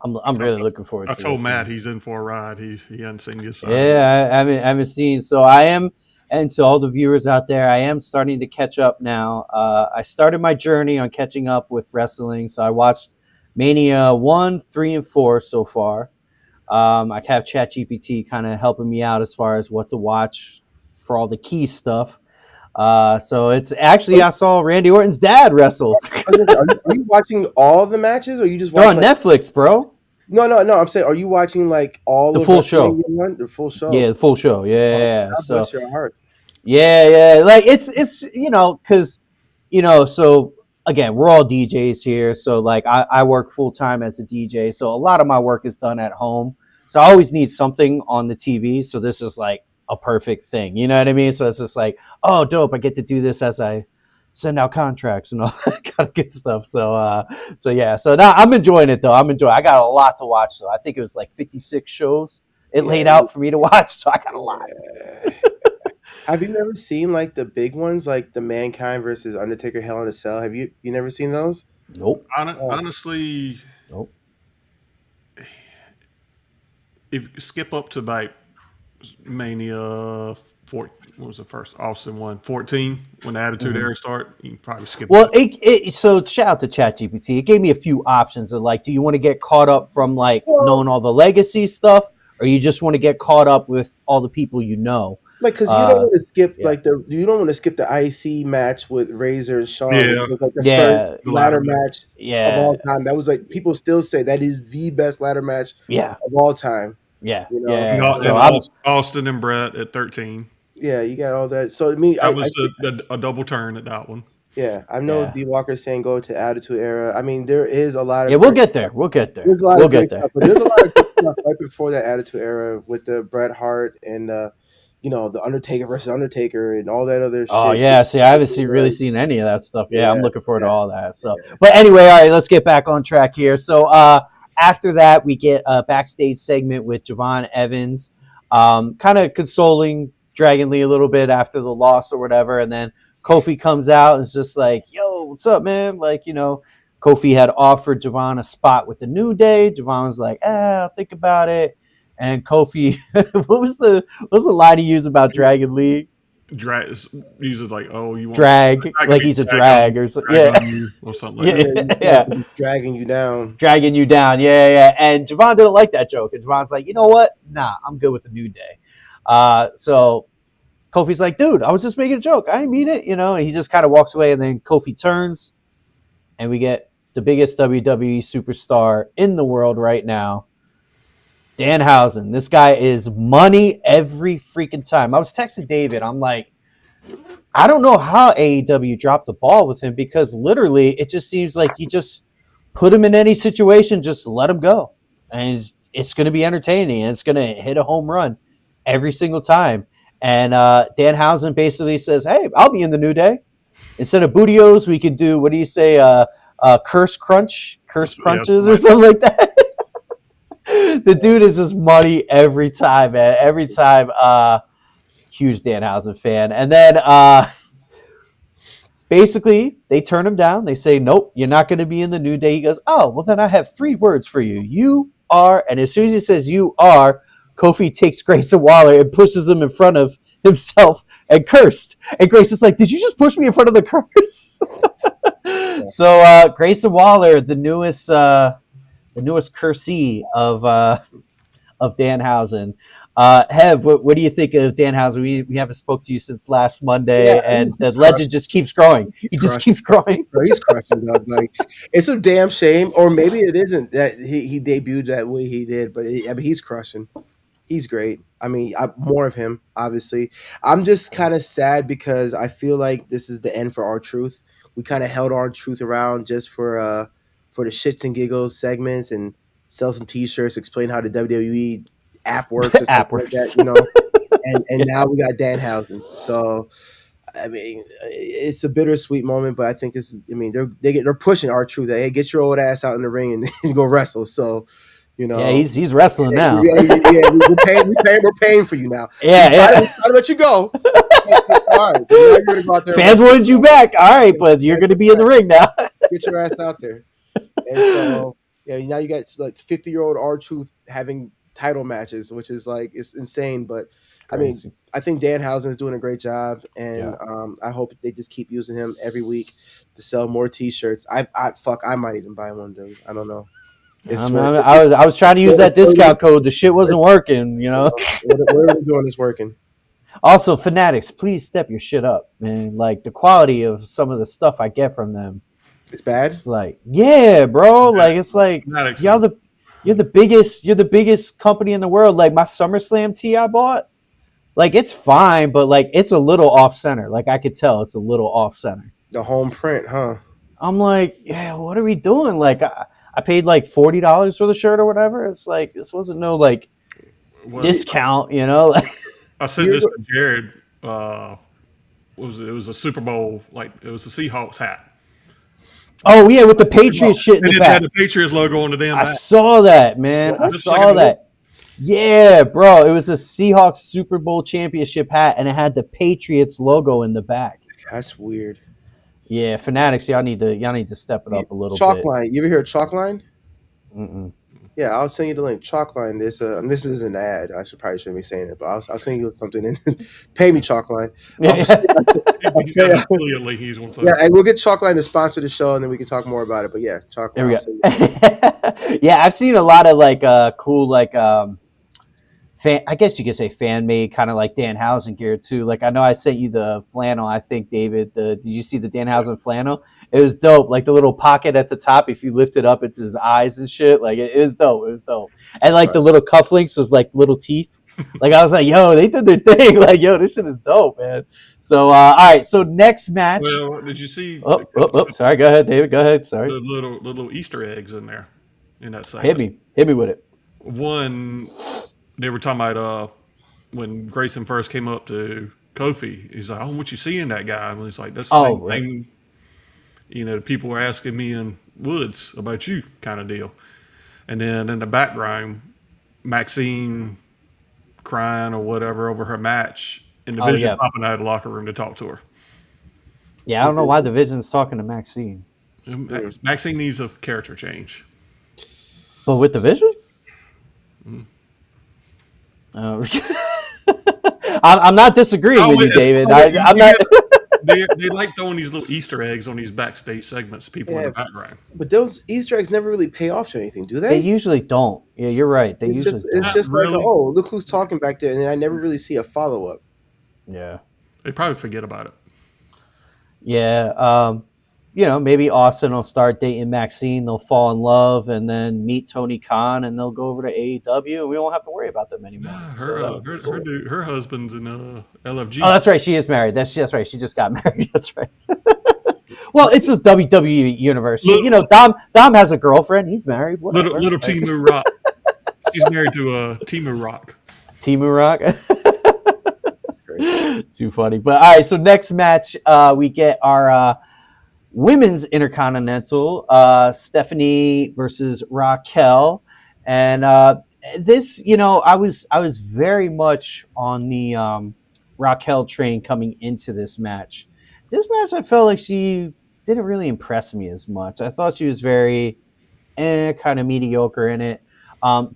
I'm really looking forward to it. I told Matt he's in for a ride. He hadn't seen this side. Yeah, I haven't seen. So I am, and to all the viewers out there, I am starting to catch up now. I started my journey on catching up with wrestling. So I watched Mania 1, 3, and 4 so far. I have ChatGPT kind of helping me out as far as what to watch for all the key stuff. So it's actually I saw Randy Orton's dad wrestle. Are you watching all the matches, or you just watching on Netflix, bro? No. I'm saying, are you watching like all the of full show? The full show. Yeah, the full show. Yeah. God bless your heart. Yeah. Like it's because so. Again, we're all DJs here. So like I work full time as a DJ. So a lot of my work is done at home. So I always need something on the TV. So this is like a perfect thing. You know what I mean? So it's just like, oh, dope. I get to do this as I send out contracts and all that kind of good stuff. So yeah. So now I'm enjoying it though. I got a lot to watch though. I think it was like 56 shows it laid out for me to watch. So I got a lot. Have you never seen like the big ones, like the Mankind versus Undertaker Hell in a Cell? Have you never seen those? Nope. Honestly, nope. If you skip up to like Mania 4, what was the first Austin one? 14, when the Attitude Era start, you can probably skip. Well, so shout out to ChatGPT. It gave me a few options of like, do you want to get caught up from like knowing all the legacy stuff, or you just want to get caught up with all the people you know? Like, because you don't want to skip you don't want to skip the IC match with Razor and Shawn. Yeah, like the first ladder match of all time. That was like, people still say that is the best ladder match of all time. Yeah, So Austin and Brett at 13. Yeah, you got all that. So I mean, that was a double turn at that one. Yeah, I know D Walker saying go to Attitude Era. I mean, there is a lot of we'll get there. We'll get there. There's a lot of good stuff, but there's a lot of good stuff right before that Attitude Era with the Bret Hart and the Undertaker versus Undertaker and all that other shit. Oh yeah, see, I haven't really seen any of that stuff. Yeah, I'm looking forward to all that. So, but anyway, all right, let's get back on track here. So after that, we get a backstage segment with Javon Evans, kind of consoling Dragon Lee a little bit after the loss or whatever, and then Kofi comes out and is just like, "Yo, what's up, man?" Like, Kofi had offered Javon a spot with the New Day. Javon was like, I'll think about it. And Kofi, what was the line he used about Dragon Lee? Uses like, oh, you want drag, like he's a drag or something. Or something like that. Dragging you down. Yeah. And Javon didn't like that joke. And Javon's like, you know what? Nah, I'm good with the New Day. So Kofi's like, dude, I was just making a joke. I didn't mean it, and he just kind of walks away. And then Kofi turns, and we get the biggest WWE superstar in the world right now, Danhausen. This guy is money every freaking time. I was texting David. I'm like, I don't know how AEW dropped the ball with him, because literally it just seems like you just put him in any situation, just let him go. And it's going to be entertaining, and it's going to hit a home run every single time. And Danhausen basically says, hey, I'll be in the New Day. Instead of Bootios, we could do, what do you say, curse crunches or something like that. The dude is just money every time, man. Every time. Huge Danhausen fan. And then basically they turn him down. They say, nope, you're not going to be in the New Day. He goes, oh, well, then I have 3 words for you. You are. And as soon as he says you are, Kofi takes Grayson Waller and pushes him in front of himself and cursed. And Grayson's like, did you just push me in front of the curse? So Grayson Waller, the newest cursee of Danhausen. Hev, what do you think of Danhausen? We haven't spoke to you since last Monday, and the legend just keeps growing. He just keeps growing. He's crushing, dog. Like, it's a damn shame, or maybe it isn't that he debuted that way he did, but he's crushing. He's great. I mean, more of him, obviously. I'm just kind of sad because I feel like this is the end for R-Truth. We kind of held R-Truth around just for the shits and giggles segments and sell some T-shirts, explain how the WWE app works, or App something like that, works. you know. And Yeah. now we got Danhausen. So I mean, it's a bittersweet moment, but I think this is. I mean, they're pushing R-Truth. Hey, get your old ass out in the ring and go wrestle. So, you Yeah, know, he's wrestling now. yeah, we're paying for you now. Yeah, we try to let you go. All right, now you're gonna go out there. Fans wanted you back. All right, but you're going to be in the ring now. Get your ass out there. And so, yeah, now you got like 50-year-old R-Truth having title matches, which is like it's insane. But I mean, I think Danhausen is doing a great job, and I hope they just keep using him every week to sell more T-shirts. I might even buy one, dude. I don't know. I was trying to use that discount code. The shit wasn't working, you know. Whatever they're doing is working. Also, Fanatics, please step your shit up, man. Like the quality of some of the stuff I get from them, it's bad. It's like, yeah, bro. Like it's like you're the biggest company in the world. Like my SummerSlam tee I bought, like it's fine, but like it's a little off center. Like I could tell it's a little off center. The home print, huh? I'm like, yeah, what are we doing? Like I paid like $40 for the shirt or whatever. It's like this wasn't no like discount, you know. I sent this to Jared. What was it? It was a Super Bowl, like it was the Seahawks hat. Oh yeah, with the Patriots shit in the back. Had the Patriots logo on the damn back. I saw that, man. I saw that. Yeah, bro. It was a Seahawks Super Bowl championship hat, and it had the Patriots logo in the back. That's weird. Yeah, Fanatics, y'all need to step it up a little bit. Chalkline. You ever hear of Chalkline? Mm-mm. Yeah, I'll send you the link. Chalkline. This is an ad. I shouldn't be saying it, but I'll send you something and pay me Chalkline. Yeah, and we'll get Chalkline to sponsor the show, and then we can talk more about it. But yeah, Chalkline. There we go. Yeah, I've seen a lot of like cool like I guess you could say fan made kind of like Danhausen gear too. Like I know I sent you the flannel. I think David, did you see the Danhausen flannel? It was dope. Like the little pocket at the top. If you lift it up, it's his eyes and shit. Like it was dope. It was dope. And like the little cufflinks was like little teeth. Like I was like, yo, they did their thing. Like yo, this shit is dope, man. So all right. So next match. Well, did you see? Sorry. Go ahead, David. Go ahead. Sorry. The little Easter eggs in there, in that segment. Hit me with it. One. They were talking about when Grayson first came up to Kofi. He's like, "Oh, what you see in that guy?" And he's like, "That's the same thing." You know, people were asking me in Woods about you, kind of deal. And then in the background, Maxine crying or whatever over her match, and the Vision popping out of the locker room to talk to her. Yeah, I don't know why the Vision's talking to Maxine. Maxine needs a character change. But with the Vision? I'm not disagreeing with you, David. I'm not. They like throwing these little Easter eggs on these backstage segments. People in the background, but those Easter eggs never really pay off to anything, do they? They usually don't. Yeah, you're right. It's just really. Like, oh, look who's talking back there, and then I never really see a follow up. Yeah, they probably forget about it. Yeah, you know, maybe Austin will start dating Maxine, they'll fall in love, and then meet Tony Khan, and they'll go over to AEW, and we won't have to worry about them anymore. Her husband's in LFG. Oh, that's right. She is married. That's right. She just got married. That's right. Well, it's a WWE universe. You know, Dom has a girlfriend. He's married. Whatever. Little Timu Rock. She's married to Timu Rock. Timu Rock. That's great. Too funny. But all right. So next match, we get our Women's Intercontinental, Stephanie versus Raquel, and this, you know, I was very much on the Raquel train coming into this match. This match, I felt like she didn't really impress me as much. I thought she was very kind of mediocre in it.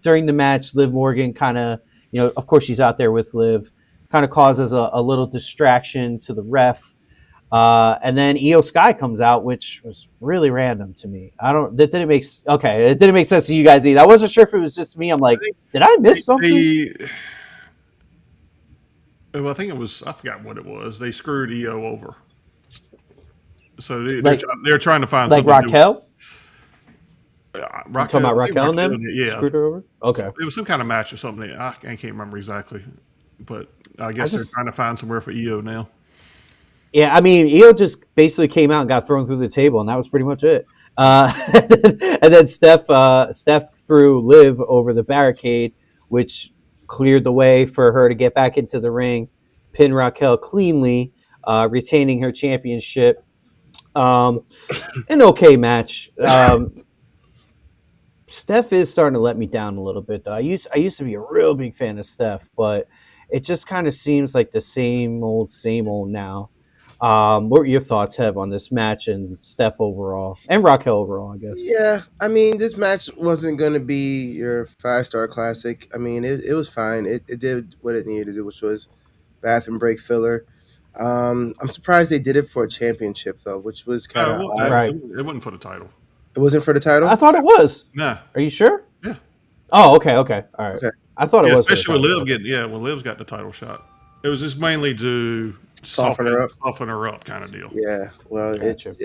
During the match, Liv Morgan kind of, you know, of course she's out there with Liv, kind of causes a little distraction to the ref. And then Io Sky comes out, which was really random to me. It didn't make sense to you guys either. I wasn't sure if it was just me. I'm like, did I miss something? I think it was, I forgot what it was. They screwed Io over. So they're trying to find like something Raquel? You talking about Raquel and them? Yeah. Screwed her over? Okay. It was some kind of match or something. I can't remember exactly. But I guess they're trying to find somewhere for Io now. Yeah, I mean, Io just basically came out and got thrown through the table, and that was pretty much it. And then Steph threw Liv over the barricade, which cleared the way for her to get back into the ring, pin Raquel cleanly, retaining her championship. An okay match. Steph is starting to let me down a little bit, though. I used to be a real big fan of Steph, but it just kind of seems like the same old now. What were your thoughts, Hev, on this match and Steph overall and Raquel overall, I guess? Yeah, I mean, this match wasn't going to be your 5-star classic. I mean, it was fine. It did what it needed to do, which was bathroom break filler. I'm surprised they did it for a championship, though, which was kind of odd. Right. It wasn't for the title. It wasn't for the title? I thought it was. Nah. Are you sure? Yeah. Oh, okay. All right. Okay. I thought it was. Especially with Liv when Liv's got the title shot. It was just mainly to soften her up kind of deal. Yeah. Well, gotcha.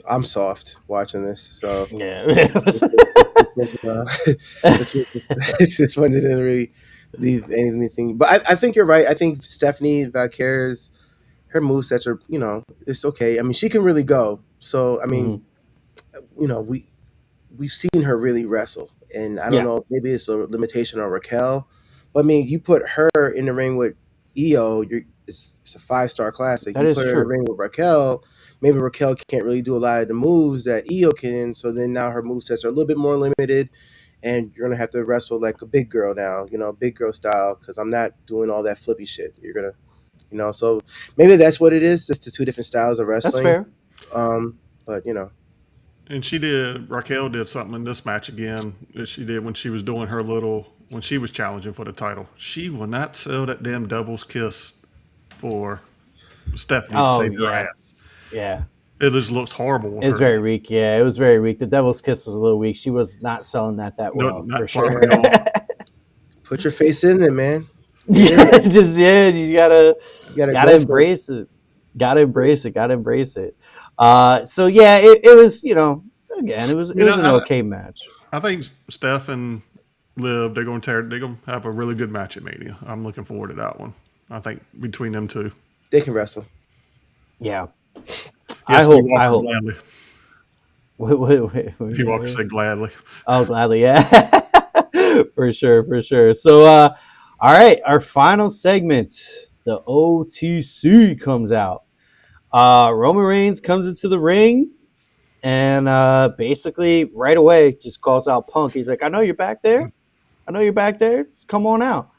I'm soft watching this, so yeah. This one didn't really leave anything. But I think you're right. I think Stephanie Valkyries, her movesets are, it's okay. I mean, she can really go. So I mean, we've seen her really wrestle, and I don't know, maybe it's a limitation on Raquel, but I mean, you put her in the ring with Io, it's a 5-star classic. That you is put her true. in the ring with Raquel, maybe Raquel can't really do a lot of the moves that Io can, so then now her movesets are a little bit more limited, and you're gonna have to wrestle like a big girl now, big girl style, because I'm not doing all that flippy shit. You're gonna, so maybe that's what it is, just the two different styles of wrestling. That's fair. But And Raquel did something in this match again that she did when she was doing when she was challenging for the title. She will not sell that damn devil's kiss for Stephanie to save her ass. Yeah. It just looks horrible. It was very weak. Yeah, it was very weak. The devil's kiss was a little weak. She was not selling that well, for sure. Put your face in there, man. You gotta embrace it. Gotta embrace it. So yeah, it was, again, it was an okay match. I think Steph and Liv, they're gonna have a really good match at Mania. I'm looking forward to that one. I think between them two, they can wrestle. Yeah, yes, I hope. Gladly. Wait. P-Walker said gladly. Oh, gladly, yeah, for sure. So, all right, our final segment, the OTC comes out. Roman Reigns comes into the ring and basically right away just calls out Punk. He's like, I know you're back there. Just come on out.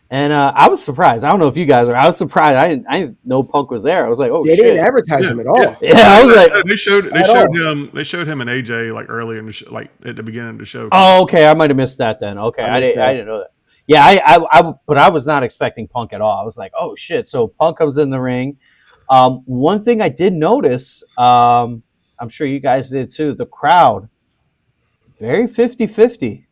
And I was surprised. I don't know if you guys are. I was surprised. I didn't know Punk was there. I was like, oh, shit. They didn't advertise him at all. Yeah, I was like, they showed him and AJ like early in the show, like at the beginning of the show. Oh, okay. I might have missed that then. Okay, I didn't know that. Yeah, but I was not expecting Punk at all. I was like, oh shit. So Punk comes in the ring. One thing I did notice, I'm sure you guys did too, the crowd, very 50-50.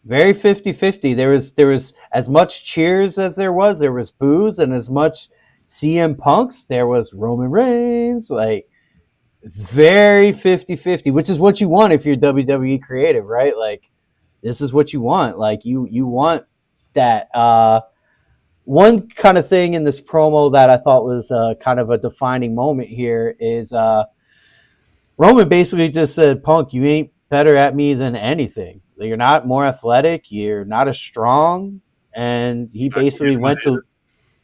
Very 50-50. There was as much cheers as there was boos, and as much CM Punks, there was Roman Reigns, like very 50-50, which is what you want if you're WWE creative, right? Like this is what you want. Like you want that. One kind of thing in this promo that I thought was kind of a defining moment here is Roman basically just said, Punk, you ain't better at me than anything. You're not more athletic. You're not as strong. And he basically went to,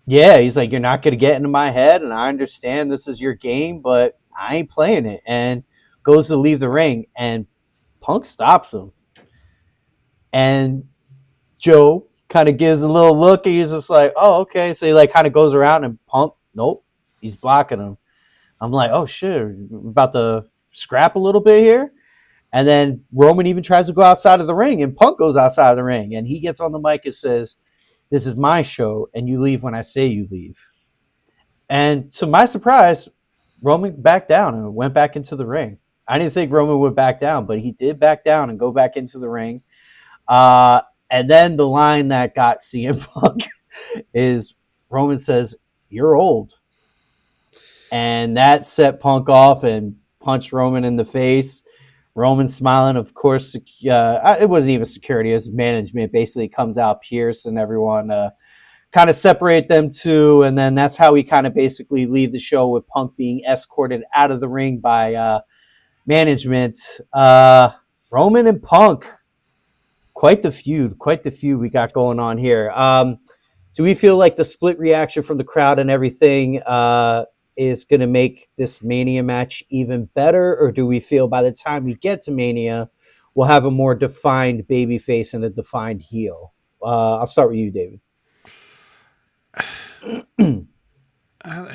he's like, you're not going to get into my head. And I understand this is your game, but I ain't playing it. And goes to leave the ring. And Punk stops him. And Joe kind of gives a little look. He's just like, oh, okay. So he like kind of goes around and Punk, nope, he's blocking him. I'm like, oh shit, we're about to scrap a little bit here. And then Roman even tries to go outside of the ring, and Punk goes outside of the ring, and he gets on the mic and says, this is my show, and you leave when I say you leave. And to my surprise, Roman backed down and went back into the ring. I didn't think Roman would back down, but he did back down and go back into the ring. And then the line that got CM Punk is Roman says, you're old. And that set Punk off and punched Roman in the face. Roman smiling, of course. It wasn't even security; it was management. Basically, comes out, Pierce and everyone kind of separate them two, and then that's how we kind of basically leave the show with Punk being escorted out of the ring by management. Roman and Punk, quite the feud we got going on here. Do we feel like the split reaction from the crowd and everything is going to make this Mania match even better, or do we feel by the time we get to Mania, we'll have a more defined babyface and a defined heel? I'll start with you, David. I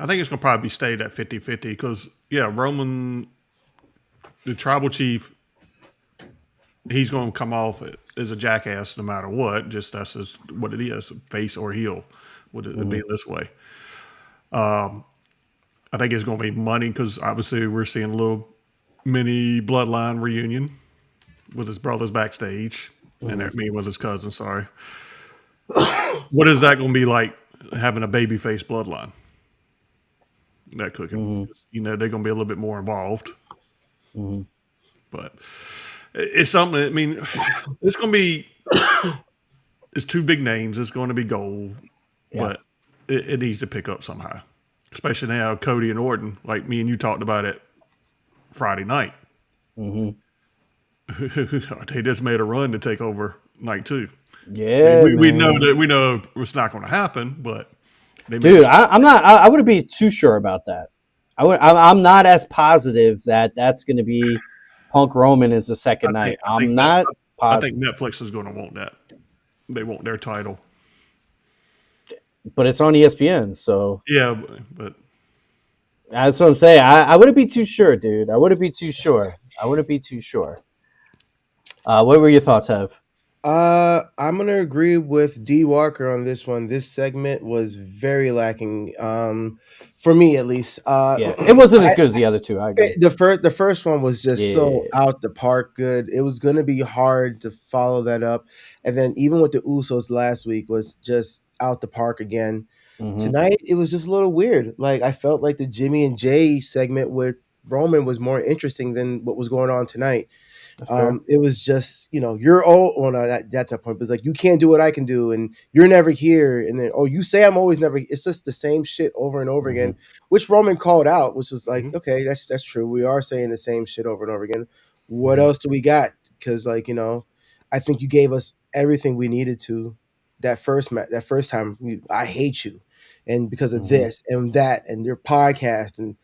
think it's going to probably stay at 50-50 because, Roman, the tribal chief, he's going to come off as a jackass no matter what. Just that's just what it is, face or heel, would it be this way. I think it's going to be money because obviously we're seeing a little mini bloodline reunion with his brothers backstage and with his cousin. Sorry. What is that going to be like having a babyface bloodline? That cooking, they're going to be a little bit more involved. But it's something. I mean, it's going to be. It's two big names. It's going to be gold, but it needs to pick up somehow. Especially now, Cody and Orton, like me and you talked about it Friday night. They just made a run to take over night 2. Yeah, we know it's not going to happen, but I wouldn't be too sure about that. I'm not as positive that that's going to be Punk Roman is the second night. I'm not positive. I think Netflix is going to want that. They want their title. But it's on ESPN, so yeah. But that's what I'm saying. I wouldn't be too sure, dude. I wouldn't be too sure. What were your thoughts, Hev? I'm gonna agree with D Walker on this one. This segment was very lacking, for me at least. It wasn't as good as the other two. I agree. The first one was just so out the park good. It was gonna be hard to follow that up, and then even with the Usos last week was just out the park again. Tonight it was just a little weird. Like I felt like the Jimmy and Jay segment with Roman was more interesting than what was going on tonight. It was just, you're old. Well, not at that point, but it's like, you can't do what I can do, and you're never here. And then, you say I'm always never. It's just the same shit over and over again, which Roman called out, which was like, okay, that's true. We are saying the same shit over and over again. What else do we got? Because, I think you gave us everything we needed to that first time. I hate you, and because of this and that and your podcast, and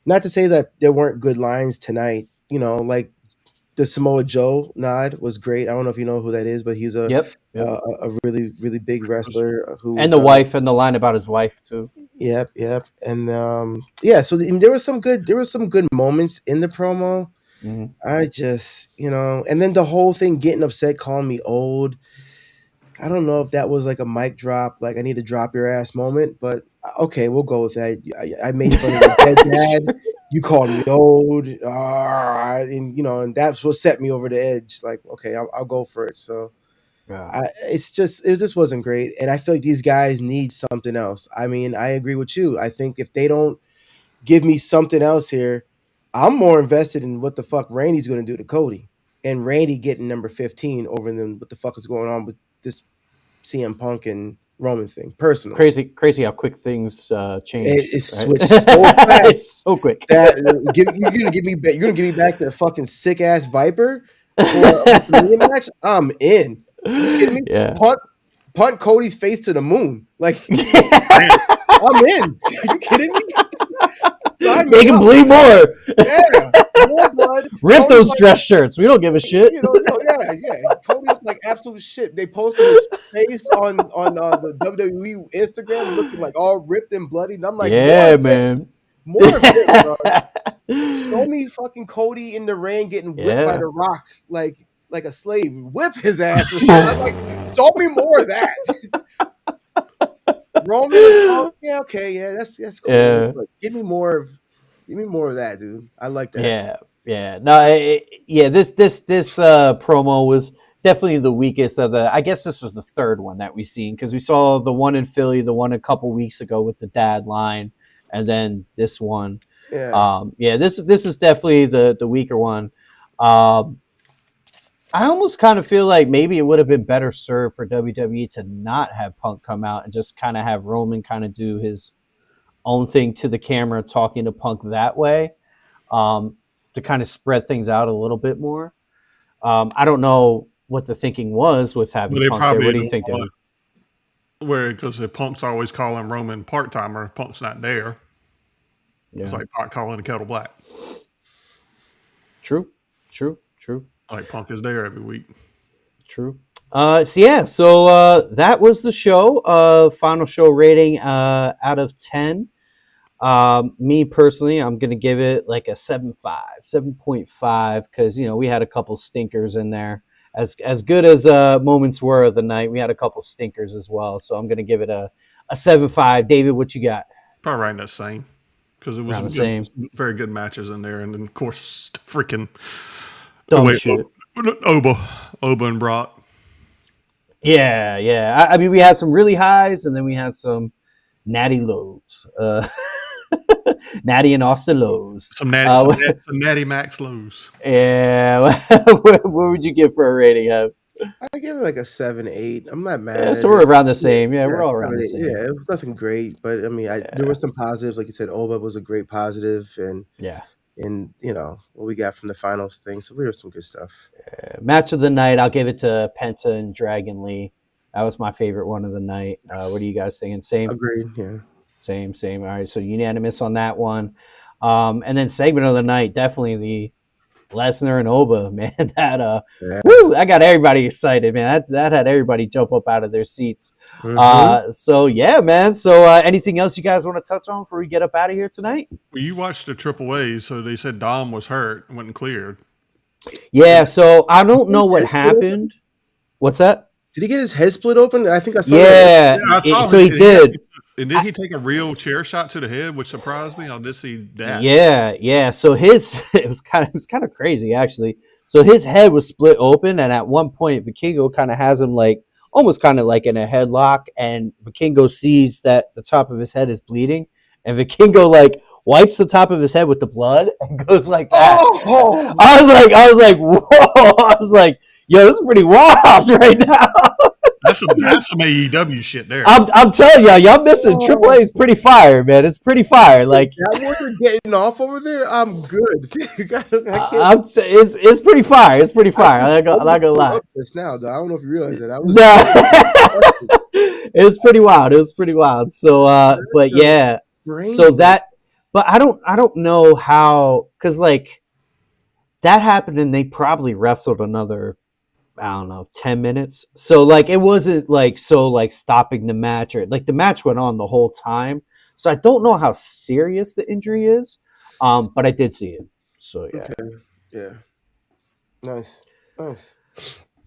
not to say that there weren't good lines tonight. Like the Samoa Joe nod was great. I don't know if you know who that is, but he's a really, really big wrestler. And the wife, and the line about his wife too. Yep. And so there was some good moments in the promo. I just, and then the whole thing getting upset, calling me old. I don't know if that was like a mic drop, like I need to drop your ass moment, but okay, we'll go with that. I made fun of your dead dad. You called me old, and that's what set me over the edge. Like, okay, I'll go for it. So, it just wasn't great, and I feel like these guys need something else. I mean, I agree with you. I think if they don't give me something else here, I'm more invested in what the fuck Randy's going to do to Cody, and Randy getting number 15 over them. What the fuck is going on with this CM Punk and Roman thing? Personally, crazy how quick things change. It switched so fast, it's so quick. That you're gonna give me back to the fucking sick ass Viper for a match. I'm in. Are you kidding me? Yeah. Punt Cody's face to the moon. Like I'm in. Are you kidding me? They can bleed more. Yeah, more blood. Rip Cody's those dress shirts. We don't give a shit. Yeah. Cody's like absolute shit. They posted his face on the WWE Instagram looking like all ripped and bloody. And I'm like, man. More of it, bro. Show me fucking Cody in the ring getting whipped by The Rock like a slave. Whip his ass. I'm like, show me more of that. Roman, that's cool. Yeah. But give me more of that, dude. I like that. Yeah. No, this promo was definitely the weakest of the. I guess this was the third one that we've seen, because we saw the one in Philly, the one a couple weeks ago with the dad line, and then this one. Yeah. This is definitely the weaker one. I almost kind of feel like maybe it would have been better served for WWE to not have Punk come out and just kind of have Roman kind of do his own thing to the camera, talking to Punk that way, to kind of spread things out a little bit more. I don't know what the thinking was with having Punk there. What do you think, David? Because the Punk's always calling Roman part-timer, Punk's not there. Yeah. It's like pot calling the kettle black. True. Like Punk is there every week. True. So that was the show. Final show rating out of 10. Me personally, I'm gonna give it like a 7.5, because we had a couple stinkers in there. As good as moments were of the night, we had a couple stinkers as well. So I'm gonna give it a 7.5. David, what you got? Probably right in that same, because it was very good matches in there, and then of course freaking shit. Oba and Brock. Yeah. I mean, we had some really highs, and then we had some natty lows. Natty and Austin lows. Some natty max lows. Yeah. What would you give for a rating? I give it like a 7-8. I'm not mad. Yeah, so we're around the same. Yeah, we're all around the same. Yeah, it was nothing great, but I mean, there were some positives. Like you said, Oba was a great positive, and what we got from the finals thing. So we were some good stuff. Match of the night, I'll give it to Penta and Dragon Lee. That was my favorite one of the night. What are you guys thinking? Same? Agreed, yeah. Same. All right, so unanimous on that one. And then segment of the night, definitely the Lesnar and Oba, man. That I got everybody excited, man. That had everybody jump up out of their seats. Mm-hmm. So yeah, man. So anything else you guys want to touch on before we get up out of here tonight? Well, you watched the Triple A, so they said Dom was hurt, wasn't cleared. Yeah, so I don't know what happened. What's that? Did he get his head split open? I think I saw that. Yeah, I saw so he did. And did he take a real chair shot to the head, which surprised me? I did see that. Yeah. So it was kind of crazy, actually. So his head was split open, and at one point, Vikingo kind of has him like almost kind of like in a headlock, and Vikingo sees that the top of his head is bleeding, and Vikingo like wipes the top of his head with the blood and goes like that. Oh. I was like, whoa! I was like, yo, this is pretty wild right now. That's some AEW shit there. I'm telling y'all missing. Triple A is pretty fire, man. It's pretty fire. Like that water getting off over there, I'm good. It's pretty fire. It's pretty fire. I'm not gonna lie. This now, though. I don't know if you realize that. It's pretty wild. It was pretty wild. So, but yeah. So that, but I don't know how, because like that happened, and they probably wrestled another, I don't know, 10 minutes. So like it wasn't like stopping the match, or like the match went on the whole time. So I don't know how serious the injury is, but I did see it. So yeah. Okay. Yeah. Nice.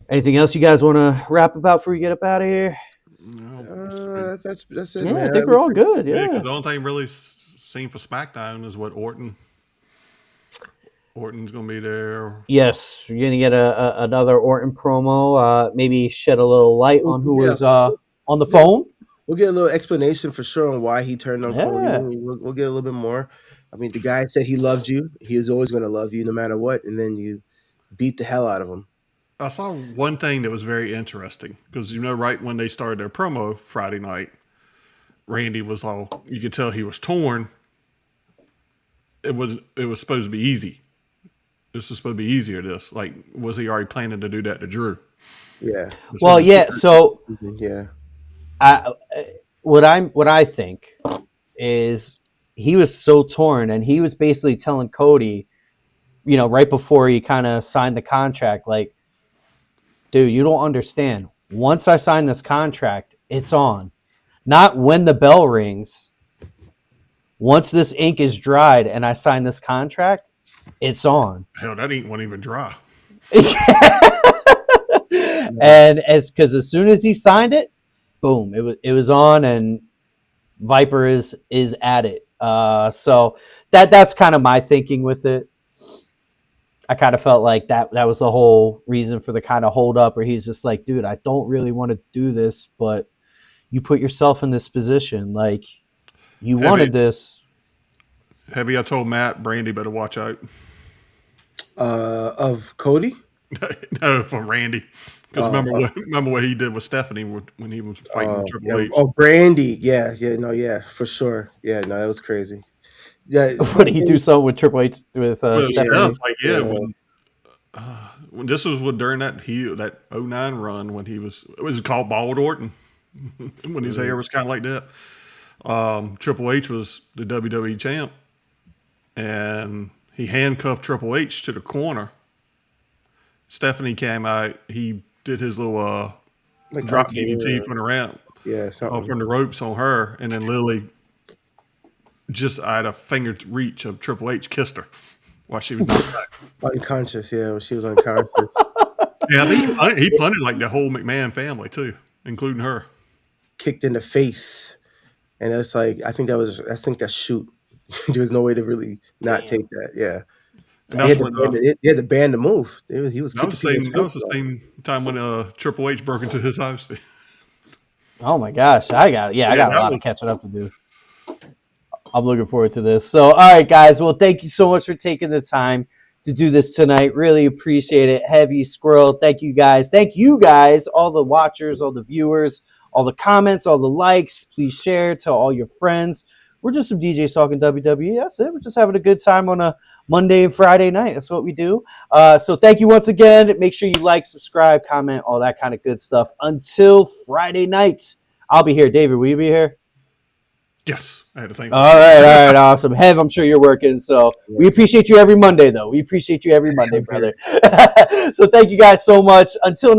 Anything else you guys want to rap about before we get up out of here? No, that's it. Yeah, man. I think we're all good. Yeah. Because the only thing really seen for SmackDown is what Orton's going to be there. Yes, you're going to get another Orton promo. Maybe shed a little light on who was on the phone. We'll get a little explanation for sure on why he turned on Cody. We'll get a little bit more. I mean, the guy said he loved you. He is always going to love you no matter what. And then you beat the hell out of him. I saw one thing that was very interesting because, right when they started their promo Friday night, Randy was you could tell he was torn. It was supposed to be easy. This was supposed to be easier. Like, was he already planning to do that to Drew? Yeah. Well, yeah. So, yeah. What I think is he was so torn, and he was basically telling Cody, right before he kind of signed the contract, like, dude, you don't understand. Once I sign this contract, it's on. Not when the bell rings. Once this ink is dried and I sign this contract, it's on. Hell, that ink won't even dry. And because as soon as he signed it, boom, it was on, and Viper is at it. So that's kind of my thinking with it. I kind of felt like that was the whole reason for the kind of hold up, where he's just like, dude, I don't really want to do this, but you put yourself in this position. Like, you wanted this. Heavy, I told Matt, Brandy better watch out. Of Cody? No, from Randy. Because remember what he did with Stephanie when he was fighting Triple H. Oh, Brandy. Yeah, for sure. Yeah, no, that was crazy. Yeah, Would he do something with Triple H with Stephanie? When this was during that 09 run when it was called Bald Orton when his hair was kind of like that. Triple H was the WWE champ, and he handcuffed Triple H to the corner. Stephanie came out. He did his little drop DDT from the ramp. Yeah, from the ropes on her, and then Lily just out of finger reach of Triple H kissed her while she was knocked out. Unconscious. Yeah, when she was unconscious. Yeah, I think he punted like the whole McMahon family too, including her. Kicked in the face, and it's like I think that's shoot. There was no way to really not take that. Yeah. He had to ban the move. He was. That was the same time when Triple H broke into his house. Oh my gosh, I got a lot of catching up to do. I'm looking forward to this. So, all right, guys. Well, thank you so much for taking the time to do this tonight. Really appreciate it. Heavy Squirrel. Thank you guys. Thank you guys, all the watchers, all the viewers, all the comments, all the likes. Please share, tell all your friends. We're just some DJs talking WWE. That's it. We're just having a good time on a Monday and Friday night. That's what we do. So thank you once again. Make sure you like, subscribe, comment, all that kind of good stuff. Until Friday night, I'll be here. David, will you be here? Yes. I had to think. All right. Awesome. Hev, I'm sure you're working. So we appreciate you every Monday, though. We appreciate you every Monday, brother. So thank you guys so much. Until next